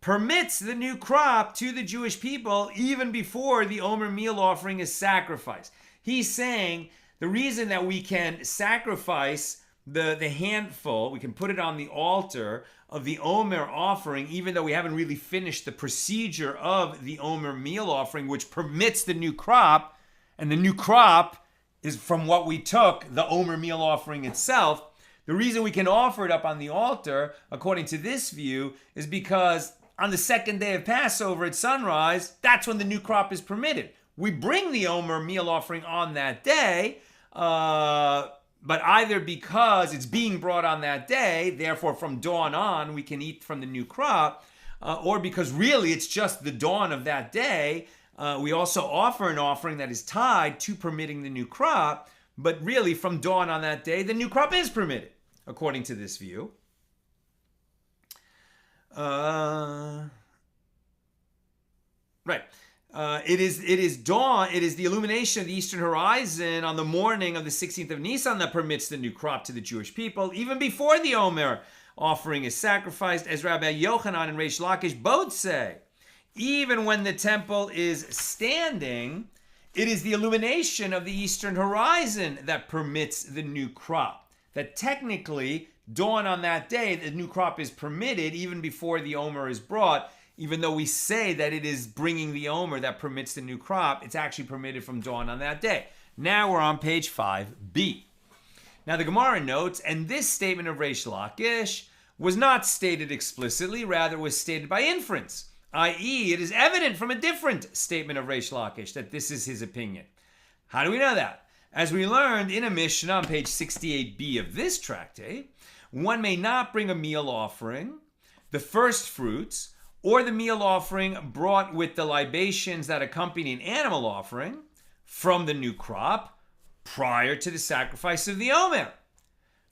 A: permits the new crop to the Jewish people even before the omer meal offering is sacrificed. He's saying the reason that we can sacrifice the handful, we can put it on the altar of the omer offering, even though we haven't really finished the procedure of the omer meal offering, which permits the new crop, and the new crop is from what we took, the omer meal offering itself. The reason we can offer it up on the altar, according to this view, is because on the second day of Passover at sunrise, that's when the new crop is permitted. we bring the omer meal offering on that day, but either because it's being brought on that day, therefore from dawn on we can eat from the new crop, or because really it's just the dawn of that day, we also offer an offering that is tied to permitting the new crop, but really from dawn on that day, the new crop is permitted, according to this view. Right. It is dawn. It is the illumination of the eastern horizon on the morning of the 16th of Nisan that permits the new crop to the Jewish people, even before the omer offering is sacrificed, as Rabbi Yochanan and Reish Lakish both say. Even when the temple is standing, it is the illumination of the eastern horizon that permits the new crop. That technically, dawn on that day, the new crop is permitted even before the omer is brought. Even though we say that it is bringing the omer that permits the new crop, it's actually permitted from dawn on that day. Now we're on page 5b. Now the Gemara notes, and this statement of Reish Lakish was not stated explicitly, rather was stated by inference, i.e. it is evident from a different statement of Reish Lakish that this is his opinion. How do we know that? As we learned in a Mishna on page 68b of this tractate, one may not bring a meal offering, the first fruits, or the meal offering brought with the libations that accompany an animal offering from the new crop prior to the sacrifice of the omer.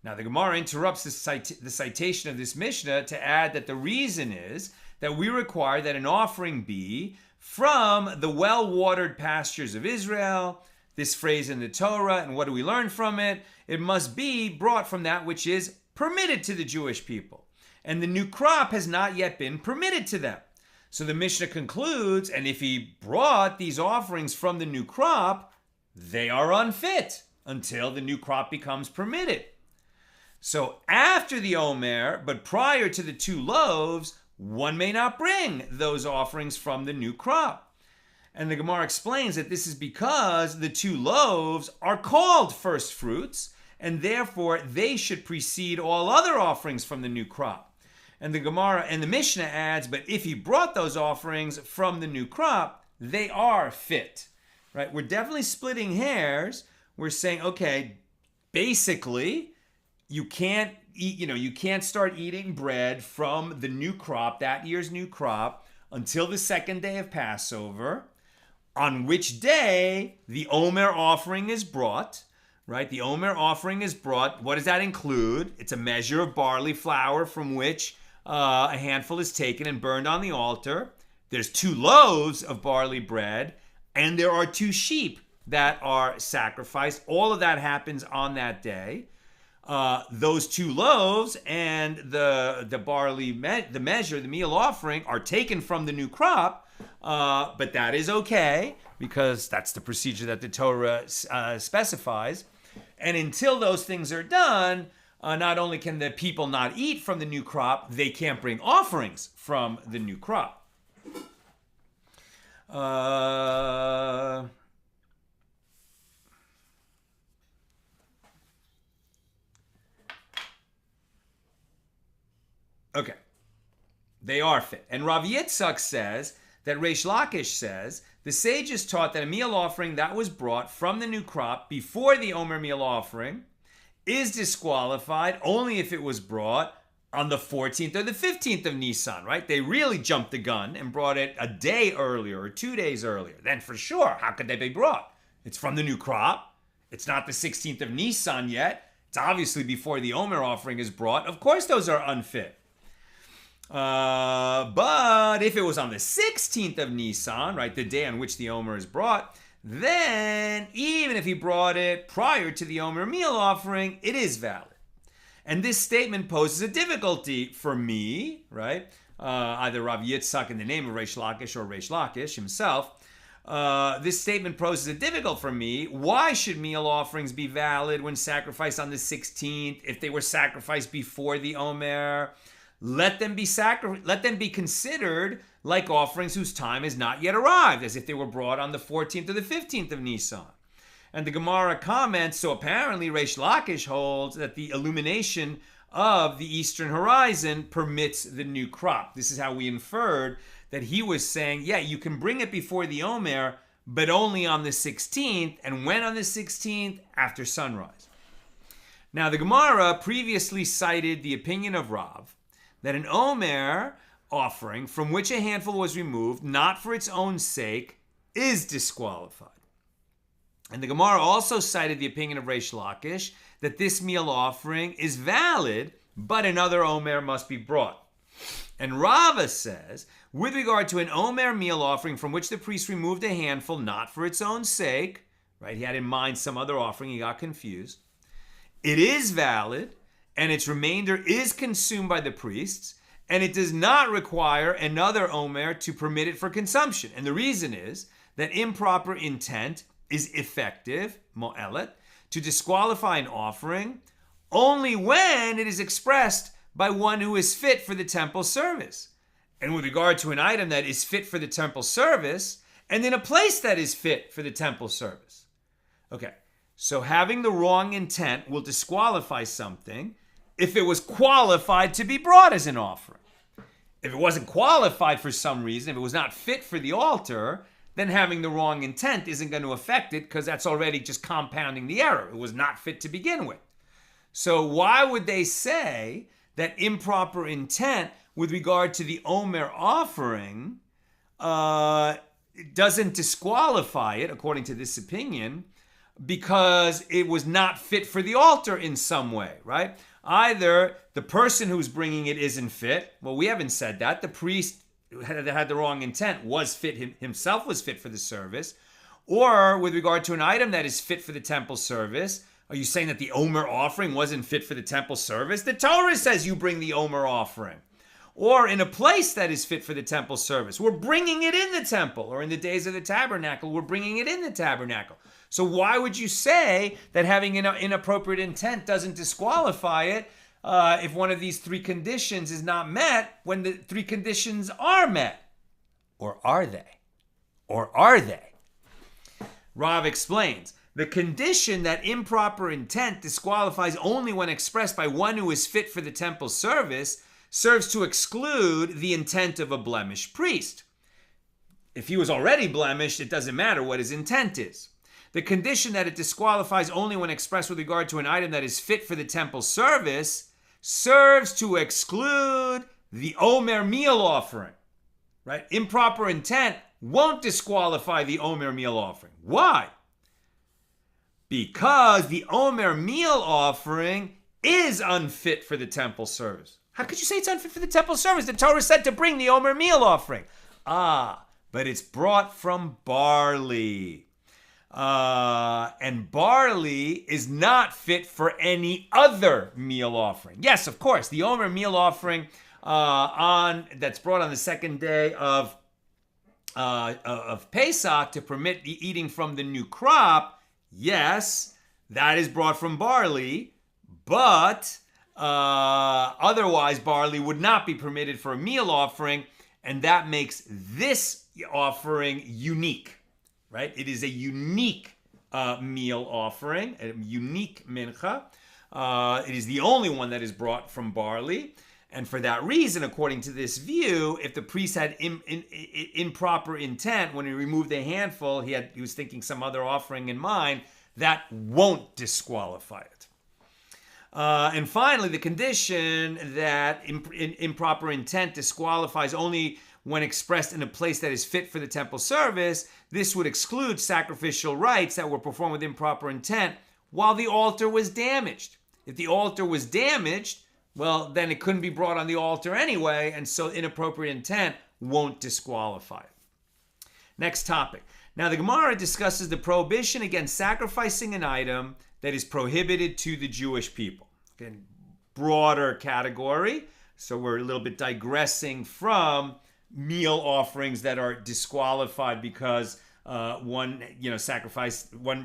A: Now the Gemara interrupts the citation of this Mishnah to add that the reason is that we require that an offering be from the well-watered pastures of Israel. This phrase in the Torah, and what do we learn from it? It must be brought from that which is permitted to the Jewish people. And the new crop has not yet been permitted to them. So the Mishnah concludes, and if he brought these offerings from the new crop, they are unfit until the new crop becomes permitted. So after the omer, but prior to the 2 loaves, one may not bring those offerings from the new crop. And the Gemara explains that this is because the 2 loaves are called first fruits, and therefore they should precede all other offerings from the new crop. And the Gemara and the Mishnah adds, but if he brought those offerings from the new crop, they are fit. Right? We're definitely splitting hairs. We're saying, okay, basically, you can't eat, you can't start eating bread from the new crop, that year's new crop, until the 2nd day of Passover, on which day the omer offering is brought. Right? The omer offering is brought. What does that include? It's a measure of barley flour from which a handful is taken and burned on the altar. There's 2 loaves of barley bread, and there are 2 sheep that are sacrificed. All of that happens on that day. Those 2 loaves and the barley, the measure, the meal offering, are taken from the new crop, but that is okay because that's the procedure that the Torah specifies. And until those things are done, not only can the people not eat from the new crop, they can't bring offerings from the new crop. Okay. They are fit. And Rav Yitzchak says that Reish Lakish says the sages taught that a meal offering that was brought from the new crop before the omer meal offering is disqualified only if it was brought on the 14th or the 15th of Nisan, right? They really jumped the gun and brought it a day earlier or 2 days earlier. Then for sure, how could they be brought? It's from the new crop. It's not the 16th of Nisan yet. It's obviously before the omer offering is brought. Of course those are unfit. But if it was on the 16th of Nisan, right, the day on which the omer is brought, then even if he brought it prior to the omer meal offering, it is valid. And this statement poses a difficulty for me, right? Either Rav Yitzchak in the name of Reish Lakish or Reish Lakish himself. This statement poses a difficulty for me. Why should meal offerings be valid when sacrificed on the 16th if they were sacrificed before the omer? Let them be considered like offerings whose time has not yet arrived, as if they were brought on the 14th or the 15th of Nisan. And the Gemara comments, so apparently Reish Lakish holds that the illumination of the eastern horizon permits the new crop. This is how we inferred that he was saying, yeah, you can bring it before the omer, but only on the 16th. And when on the 16th? After sunrise. Now, the Gemara previously cited the opinion of Rav that an omer offering from which a handful was removed, not for its own sake, is disqualified. And the Gemara also cited the opinion of Reish Lakish that this meal offering is valid, but another omer must be brought. And Rava says, with regard to an omer meal offering from which the priest removed a handful, not for its own sake, right? He had in mind some other offering, he got confused. It is valid, and its remainder is consumed by the priests, and it does not require another omer to permit it for consumption. And the reason is that improper intent is effective, mo'elet, to disqualify an offering only when it is expressed by one who is fit for the temple service. And with regard to an item that is fit for the temple service, and in a place that is fit for the temple service. Okay, so having the wrong intent will disqualify something if it was qualified to be brought as an offering. If it wasn't qualified for some reason, if it was not fit for the altar, then having the wrong intent isn't going to affect it because that's already just compounding the error. It was not fit to begin with. So why would they say that improper intent with regard to the omer offering doesn't disqualify it, according to this opinion, because it was not fit for the altar in some way, right? Either the person who's bringing it isn't fit. Well, we haven't said that. The priest that had the wrong intent was fit, himself was fit for the service. Or with regard to an item that is fit for the temple service, are you saying that the omer offering wasn't fit for the temple service? The Torah says you bring the omer offering. Or in a place that is fit for the temple service. We're bringing it in the temple. Or in the days of the tabernacle, we're bringing it in the tabernacle. So why would you say that having an inappropriate intent doesn't disqualify it if one of these three conditions is not met when the three conditions are met? Or are they? Or are they? Rav explains, the condition that improper intent disqualifies only when expressed by one who is fit for the temple service serves to exclude the intent of a blemished priest. If he was already blemished, it doesn't matter what his intent is. The condition that it disqualifies only when expressed with regard to an item that is fit for the temple service serves to exclude the omer meal offering. Right? Improper intent won't disqualify the omer meal offering. Why? Because the omer meal offering is unfit for the temple service. How could you say it's unfit for the temple service? The Torah said to bring the omer meal offering. But it's brought from barley. And barley is not fit for any other meal offering. Yes, of course, the omer meal offering that's brought on the second day of Pesach to permit the eating from the new crop, yes, that is brought from barley, but otherwise barley would not be permitted for a meal offering, and that makes this offering unique. Right? It is a unique meal offering, a unique mincha. It is the only one that is brought from barley. And for that reason, according to this view, if the priest had improper intent when he removed a handful, he was thinking some other offering in mind, that won't disqualify it. And finally, the condition that improper intent disqualifies only when expressed in a place that is fit for the temple service, this would exclude sacrificial rites that were performed with improper intent while the altar was damaged. If the altar was damaged, well, then it couldn't be brought on the altar anyway, and so inappropriate intent won't disqualify it. Next topic. Now, the Gemara discusses the prohibition against sacrificing an item that is prohibited to the Jewish people. Again, broader category, so we're a little bit digressing from meal offerings that are disqualified because one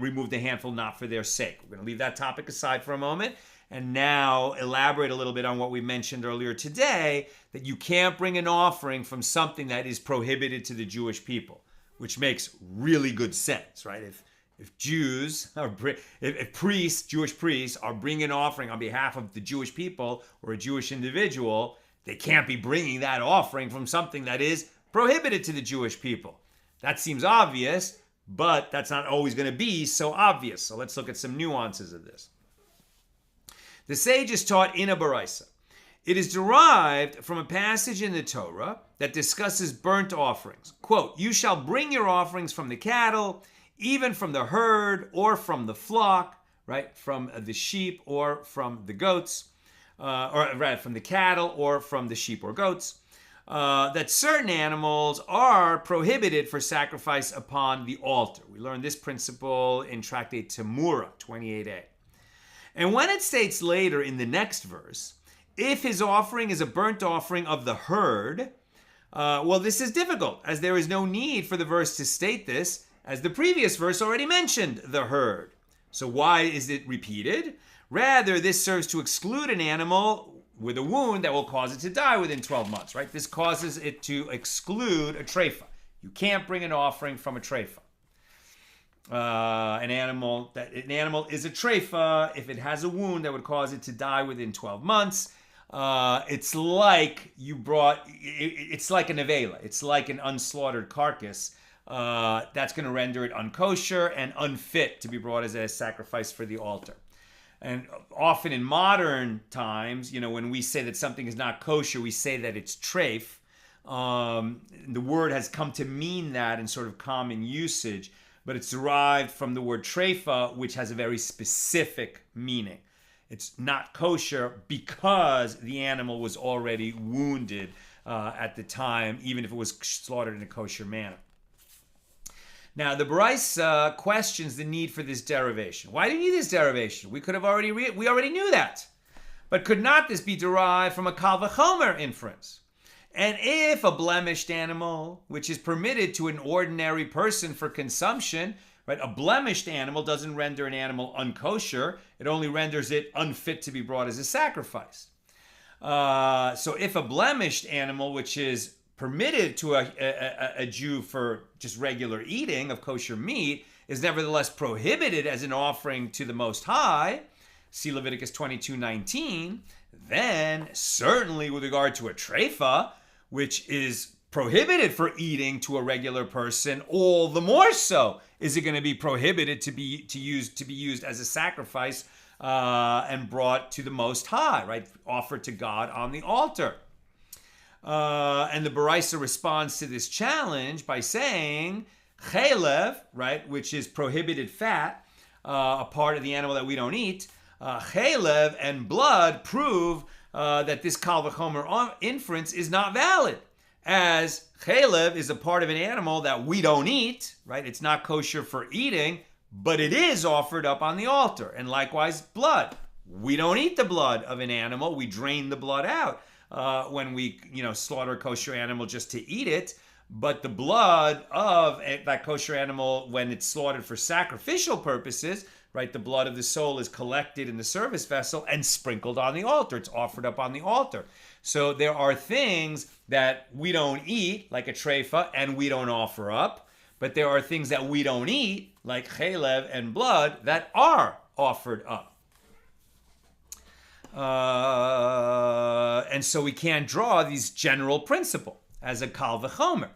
A: removed a handful not for their sake. We're going to leave that topic aside for a moment and now elaborate a little bit on what we mentioned earlier today, that you can't bring an offering from something that is prohibited to the Jewish people, which makes really good sense, right? If Jews, or if priests, Jewish priests, are bringing an offering on behalf of the Jewish people or a Jewish individual, they can't be bringing that offering from something that is prohibited to the Jewish people. That seems obvious, But that's not always going to be so obvious. So let's look at some nuances of this. The sages taught in a baraisa. It is derived from a passage in the Torah that discusses burnt offerings. Quote, you shall bring your offerings from the cattle, even from the herd or from the flock, right? From the sheep or from the goats, or rather from the cattle or from the sheep or goats. That certain animals are prohibited for sacrifice upon the altar. We learned this principle in Tractate Temura 28a. And when it states later in the next verse, if his offering is a burnt offering of the herd, well, this is difficult, as there is no need for the verse to state this, as the previous verse already mentioned the herd. So why is it repeated? Rather, this serves to exclude an animal with a wound that will cause it to die within 12 months, right? This causes it to exclude a treifa. You can't bring an offering from a treifa. An animal is a treifa if it has a wound that would cause it to die within 12 months. It's like it's like a nevela. It's like an unslaughtered carcass. That's going to render it unkosher and unfit to be brought as a sacrifice for the altar. And often in modern times, when we say that something is not kosher, we say that it's treif. The word has come to mean that in sort of common usage, but it's derived from the word treifa, which has a very specific meaning. It's not kosher because the animal was already wounded at the time, even if it was slaughtered in a kosher manner. Now, the Baraisa questions the need for this derivation. Why do you need this derivation? We already knew that. But could not this be derived from a vachomer inference? And if a blemished animal, which is permitted to an ordinary person for consumption, right? A blemished animal doesn't render an animal unkosher. It only renders it unfit to be brought as a sacrifice. So if a blemished animal, which is permitted to a Jew for just regular eating of kosher meat, is nevertheless prohibited as an offering to the Most High, see Leviticus 22:19, then certainly with regard to a treifa, which is prohibited for eating to a regular person, all the more so is it going to be prohibited to be used as a sacrifice and brought to the Most High, right? Offered to God on the altar. And the Baraisa responds to this challenge by saying, chelev, right, which is prohibited fat, a part of the animal that we don't eat, chelev and blood prove that this kal vachomer inference is not valid, as chelev is a part of an animal that we don't eat, right? It's not kosher for eating, but it is offered up on the altar. And likewise, blood. We don't eat the blood of an animal. We drain the blood out when we, slaughter a kosher animal just to eat it. But the blood of that kosher animal, when it's slaughtered for sacrificial purposes, right, the blood of the soul is collected in the service vessel and sprinkled on the altar. It's offered up on the altar. So there are things that we don't eat, like a treifa, and we don't offer up. But there are things that we don't eat, like chelev and blood, that are offered up. And so we can't draw these general principle as a kal vachomer.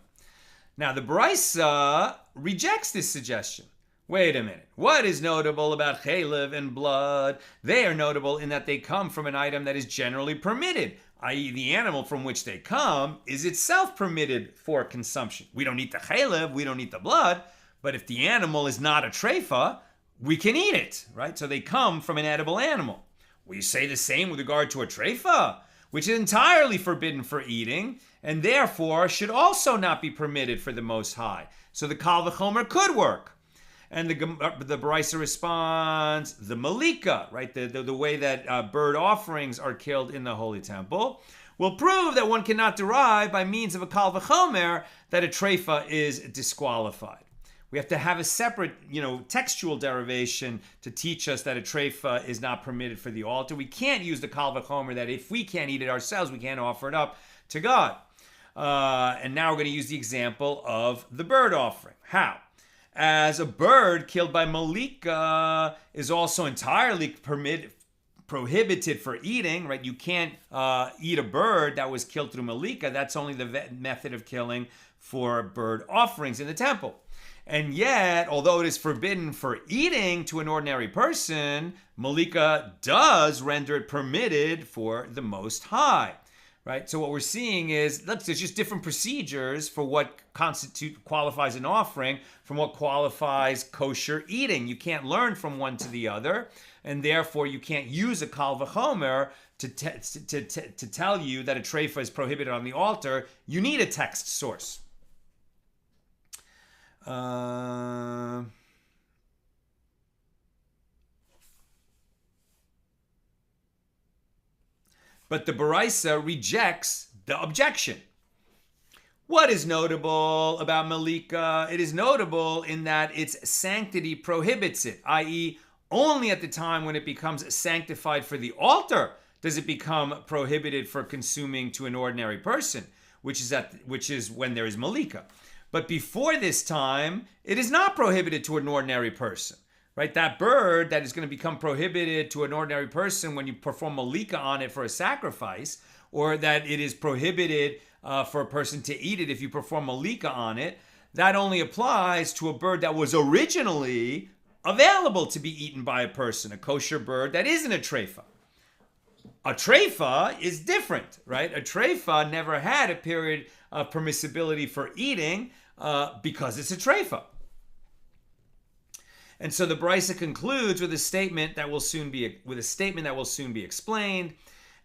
A: Now the Baraisa rejects this suggestion. Wait a minute. What is notable about chelev and blood? They are notable in that they come from an item that is generally permitted, i.e. the animal from which they come is itself permitted for consumption. We don't eat the chelev, we don't eat the blood, but if the animal is not a treifa, we can eat it, right? So they come from an edible animal. We say the same with regard to a treifa, which is entirely forbidden for eating, and therefore should also not be permitted for the Most High. So the kal vachomer could work. And the Baraisa responds, the melika, right, the way that bird offerings are killed in the Holy Temple, will prove that one cannot derive by means of a kal vachomer that a treifa is disqualified. We have to have a separate, textual derivation to teach us that a treifa is not permitted for the altar. We can't use the kal vachomer that if we can't eat it ourselves, we can't offer it up to God. And now we're going to use the example of the bird offering. How? As a bird killed by melika is also entirely prohibited for eating, right? You can't eat a bird that was killed through melika. That's only the method of killing for bird offerings in the temple. And yet, although it is forbidden for eating to an ordinary person, melika does render it permitted for the Most High, right? So what we're seeing is, look, there's just different procedures for what qualifies an offering from what qualifies kosher eating. You can't learn from one to the other, and therefore you can't use a kal vachomer to tell you that a treifa is prohibited on the altar. You need a text source. But the Baraisa rejects the objection. What is notable about melika? It is notable in that its sanctity prohibits it, i.e., only at the time when it becomes sanctified for the altar does it become prohibited for consuming to an ordinary person, which is when there is melika. But before this time, it is not prohibited to an ordinary person, right? That bird that is going to become prohibited to an ordinary person when you perform melika on it for a sacrifice, or that it is prohibited for a person to eat it if you perform melika on it, that only applies to a bird that was originally available to be eaten by a person, a kosher bird that isn't a treifa. A treifa is different, right? A treifa never had a period of permissibility for eating because it's a treifa. And so the Brisa concludes with a statement that will soon be explained.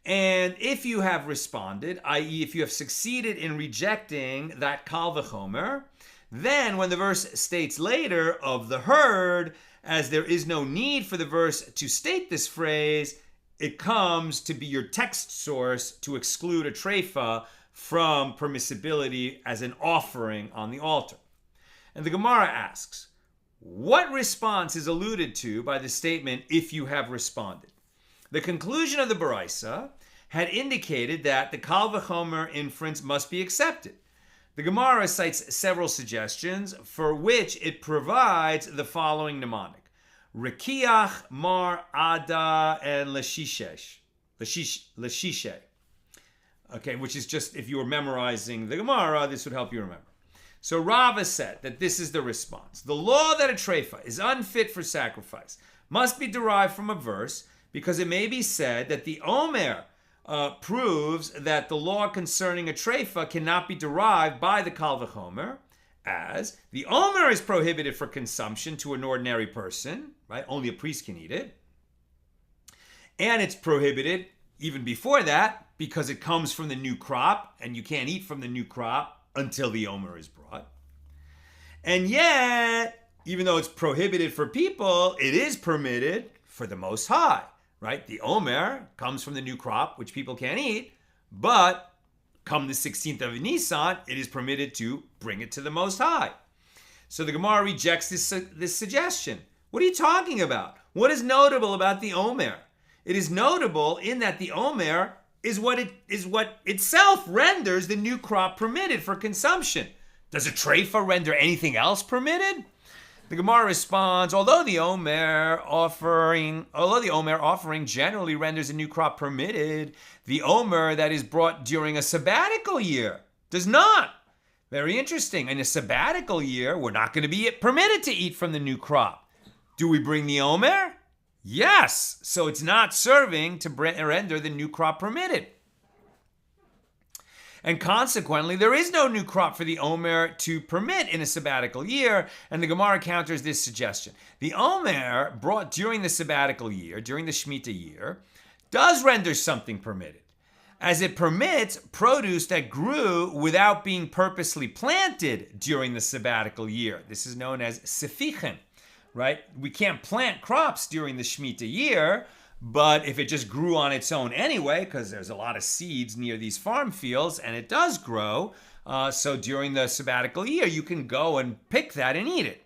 A: And if you have responded, i.e., if you have succeeded in rejecting that kal vachomer, then when the verse states later of the herd, as there is no need for the verse to state this phrase, it comes to be your text source to exclude a treifa from permissibility as an offering on the altar. And the Gemara asks, what response is alluded to by the statement, if you have responded? The conclusion of the Baraisa had indicated that the kal vachomer inference must be accepted. The Gemara cites several suggestions for which it provides the following mnemonic. Rekiach, Mar, Ada, and Lashishe. Okay, which is just, if you were memorizing the Gemara, this would help you remember. So Rava said that this is the response. The law that a treifa is unfit for sacrifice must be derived from a verse because it may be said that the omer proves that the law concerning a treifa cannot be derived by the kal vachomer, as the omer is prohibited for consumption to an ordinary person, right? Only a priest can eat it. And it's prohibited even before that because it comes from the new crop, and you can't eat from the new crop until the omer is brought. And yet, even though it's prohibited for people, it is permitted for the Most High, right? The omer comes from the new crop, which people can't eat, but come the 16th of Nisan, it is permitted to bring it to the Most High. So the Gemara rejects this suggestion. What are you talking about? What is notable about the omer? It is notable in that the omer is what itself renders the new crop permitted for consumption. Does a treifa render anything else permitted? The Gemara responds, although the omer offering generally renders a new crop permitted, the omer that is brought during a sabbatical year does not. Very interesting. In a sabbatical year, we're not going to be permitted to eat from the new crop. Do we bring the omer? Yes. So it's not serving to render the new crop permitted. And consequently, there is no new crop for the omer to permit in a sabbatical year, and the Gemara counters this suggestion. The omer brought during the sabbatical year, during the shmitta year, does render something permitted, as it permits produce that grew without being purposely planted during the sabbatical year. This is known as sefichen, right? We can't plant crops during the shmitta year, but if it just grew on its own anyway, because there's a lot of seeds near these farm fields, and it does grow, so during the sabbatical year, you can go and pick that and eat it.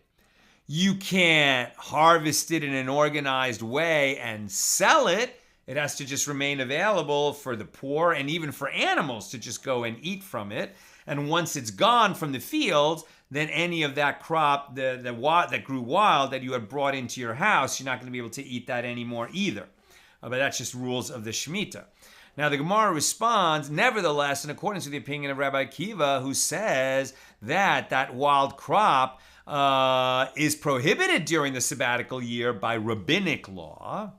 A: You can't harvest it in an organized way and sell it. It has to just remain available for the poor and even for animals to just go and eat from it. And once it's gone from the fields, then any of that crop that grew wild that you had brought into your house, you're not going to be able to eat that anymore either. but that's just rules of the shmitta. Now the Gemara responds, nevertheless, in accordance with the opinion of Rabbi Akiva, who says that wild crop is prohibited during the sabbatical year by rabbinic law.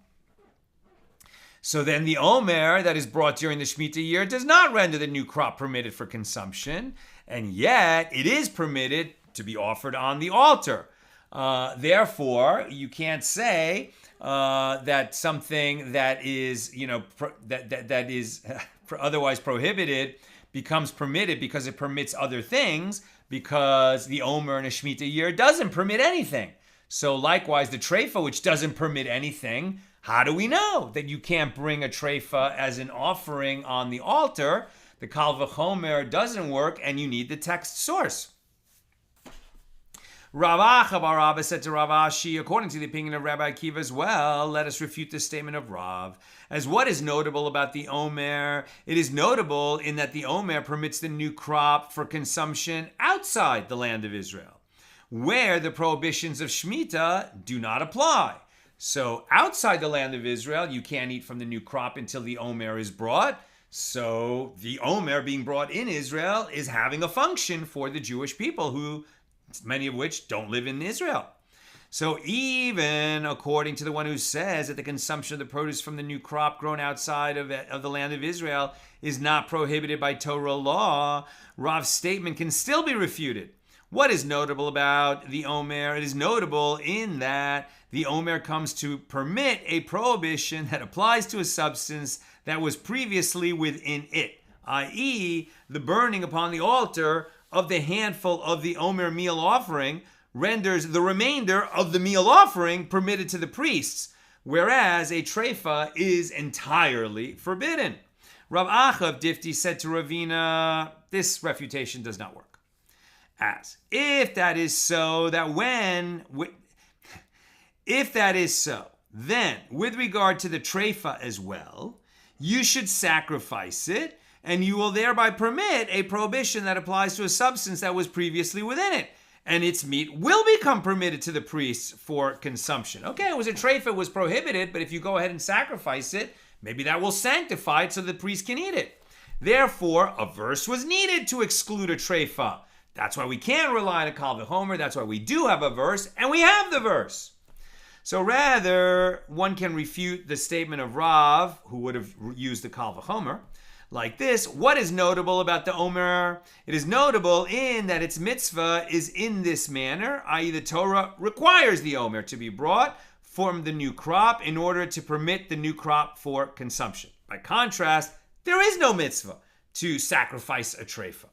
A: So then the omer that is brought during the Shemitah year does not render the new crop permitted for consumption, and yet it is permitted to be offered on the altar. Therefore, you can't say that something that is, that is otherwise prohibited becomes permitted because it permits other things, because the omer in a Shemitah year doesn't permit anything. So likewise, the treifa, which doesn't permit anything, how do we know that you can't bring a treifa as an offering on the altar? The vachomer doesn't work, and you need the text source. Rav Acha bar Rabba said to Rav Ashi, according to the opinion of Rabbi Akiva as well, let us refute the statement of Rav. As what is notable about the omer? It is notable in that the omer permits the new crop for consumption outside the land of Israel, where the prohibitions of shmitta do not apply. So outside the land of Israel, you can't eat from the new crop until the omer is brought. So the omer being brought in Israel is having a function for the Jewish people, who many of which don't live in Israel. So even according to the one who says that the consumption of the produce from the new crop grown outside of the land of Israel is not prohibited by Torah law, Rav's statement can still be refuted. What is notable about the omer? It is notable in that the omer comes to permit a prohibition that applies to a substance that was previously within it, i.e., the burning upon the altar of the handful of the omer meal offering renders the remainder of the meal offering permitted to the priests, whereas a treifa is entirely forbidden. Rav Acha of Difti said to Ravina, this refutation does not work. As if that is so, then with regard to the treifa as well, you should sacrifice it, and you will thereby permit a prohibition that applies to a substance that was previously within it, and its meat will become permitted to the priests for consumption. Okay, it was a treifa, it was prohibited, but if you go ahead and sacrifice it, maybe that will sanctify it so the priest can eat it. Therefore, a verse was needed to exclude a treifa. That's why we can't rely on a vachomer. That's why we do have a verse, and we have the verse. So rather, one can refute the statement of Rav, who would have used the vachomer, like this. What is notable about the omer? It is notable in that its mitzvah is in this manner, i.e. the Torah requires the omer to be brought from the new crop in order to permit the new crop for consumption. By contrast, there is no mitzvah to sacrifice a treifa.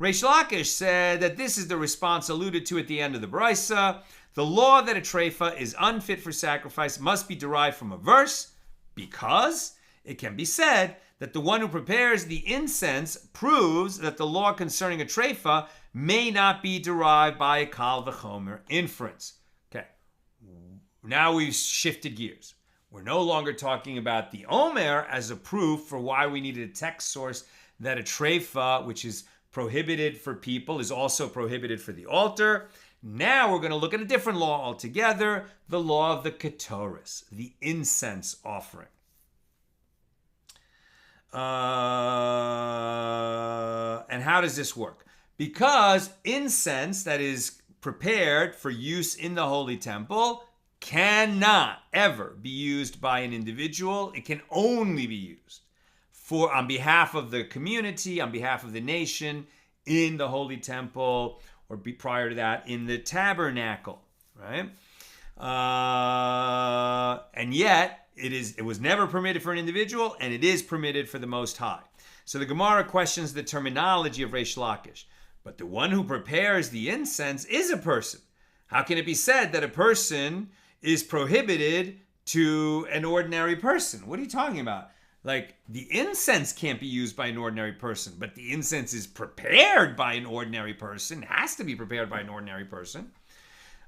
A: Reish Lakish said that this is the response alluded to at the end of the Brisa. The law that a treifa is unfit for sacrifice must be derived from a verse, because it can be said that the one who prepares the incense proves that the law concerning a treifa may not be derived by a kal vachomer inference. Okay, now we've shifted gears. We're no longer talking about the omer as a proof for why we needed a text source that a treifa, which is prohibited for people, is also prohibited for the altar. Now we're going to look at a different law altogether, the law of the ketoris, the incense offering. And how does this work? Because incense that is prepared for use in the Holy Temple cannot ever be used by an individual. It can only be used on behalf of the community, on behalf of the nation, in the Holy Temple, or prior to that, in the tabernacle, right? And yet, it was never permitted for an individual, and it is permitted for the Most High. So the Gemara questions the terminology of Reish Lakish. But the one who prepares the incense is a person. How can it be said that a person is prohibited to an ordinary person? What are you talking about? Like, the incense can't be used by an ordinary person, but the incense is prepared by an ordinary person, has to be prepared by an ordinary person.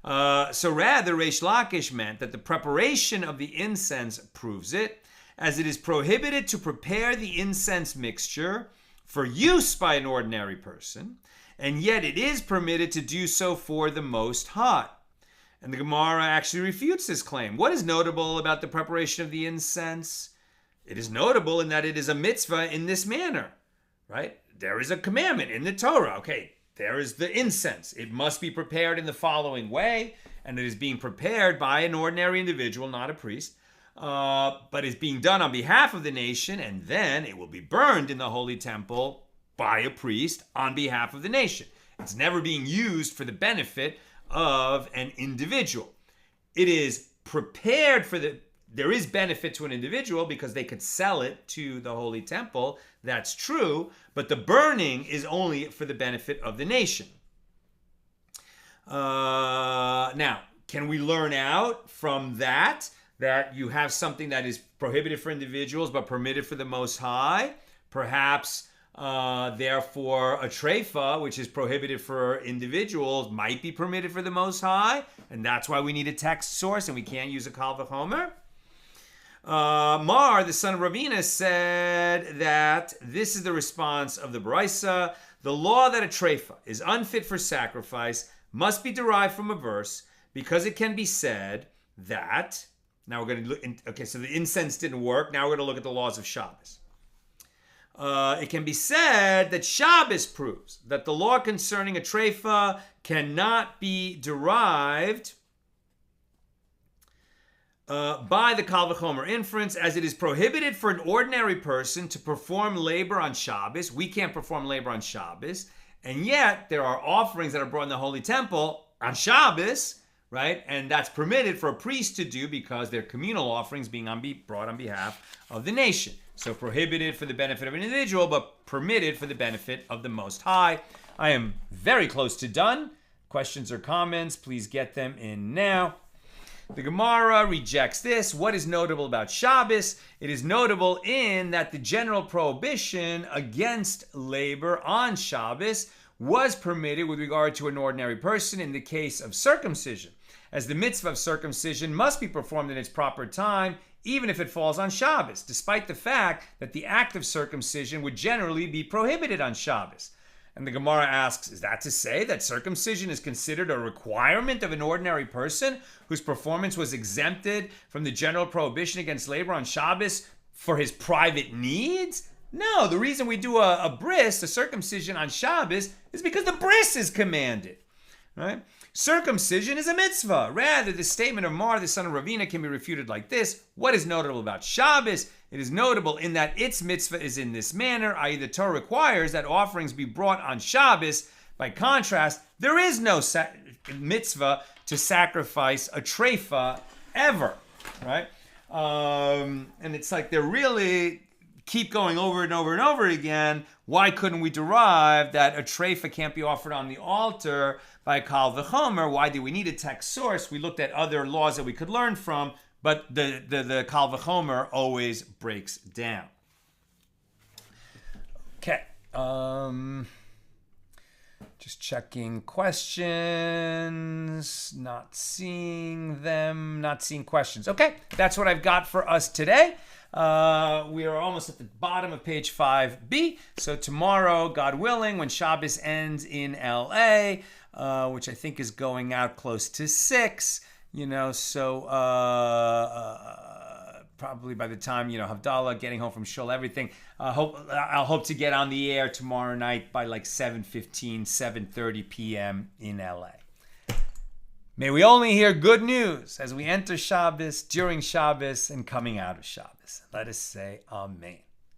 A: So rather, Reish Lakish meant that the preparation of the incense proves it, as it is prohibited to prepare the incense mixture for use by an ordinary person, and yet it is permitted to do so for the Most High. And the Gemara actually refutes this claim. What is notable about the preparation of the incense? It is notable in that it is a mitzvah in this manner, right? There is a commandment in the Torah. Okay, there is the incense. It must be prepared in the following way, and it is being prepared by an ordinary individual, not a priest, but is being done on behalf of the nation, and then it will be burned in the holy temple by a priest on behalf of the nation. It's never being used for the benefit of an individual. It is prepared for there is benefit to an individual because they could sell it to the holy temple. That's true, but the burning is only for the benefit of the nation. Now, can we learn out from that you have something that is prohibited for individuals but permitted for the Most High? Perhaps, therefore, a treifa, which is prohibited for individuals, might be permitted for the Most High, and that's why we need a text source and we can't use a kal vachomer. Mar, the son of Ravina, said that this is the response of the Brisa. The law that a treifa is unfit for sacrifice must be derived from a verse because it can be said that. Now we're going to look. Okay, so the incense didn't work. Now we're going to look at the laws of Shabbos. It can be said that Shabbos proves that the law concerning a treifa cannot be derived by the kal vachomer inference, as it is prohibited for an ordinary person to perform labor on Shabbos. We can't perform labor on Shabbos, and yet there are offerings that are brought in the holy temple on Shabbos, right? And that's permitted for a priest to do because they're communal offerings being brought on behalf of the nation. So prohibited for the benefit of an individual, but permitted for the benefit of the Most High. I am very close to done. Questions or comments, please get them in now. The Gemara rejects this. What is notable about Shabbos? It is notable in that the general prohibition against labor on Shabbos was permitted with regard to an ordinary person in the case of circumcision, as the mitzvah of circumcision must be performed in its proper time, even if it falls on Shabbos, despite the fact that the act of circumcision would generally be prohibited on Shabbos. And the Gemara asks, is that to say that circumcision is considered a requirement of an ordinary person whose performance was exempted from the general prohibition against labor on Shabbos for his private needs? No, the reason we do a bris, a circumcision on Shabbos, is because the bris is commanded, right? Circumcision is a mitzvah. Rather, the statement of Mar, the son of Ravina, can be refuted like this. What is notable about Shabbos? It is notable in that its mitzvah is in this manner, i.e. the Torah requires that offerings be brought on Shabbos. By contrast, there is no mitzvah to sacrifice a treifa ever, right? And it's like they're really keep going over and over and over again. Why couldn't we derive that a treifa can't be offered on the altar by kal vachomer? Why do we need a text source? We looked at other laws that we could learn from, but the kal vachomer always breaks down. Okay. Just checking questions. Not seeing them. Not seeing questions. Okay, that's what I've got for us today. We are almost at the bottom of page 5b. So tomorrow, God willing, when Shabbos ends in LA, which I think is going out close to 6, so probably by the time, Havdalah, getting home from shul, everything, I'll hope to get on the air tomorrow night by like 7:15, 7:30 p.m. in LA. May we only hear good news as we enter Shabbos, during Shabbos, and coming out of Shabbos. Let us say Amen.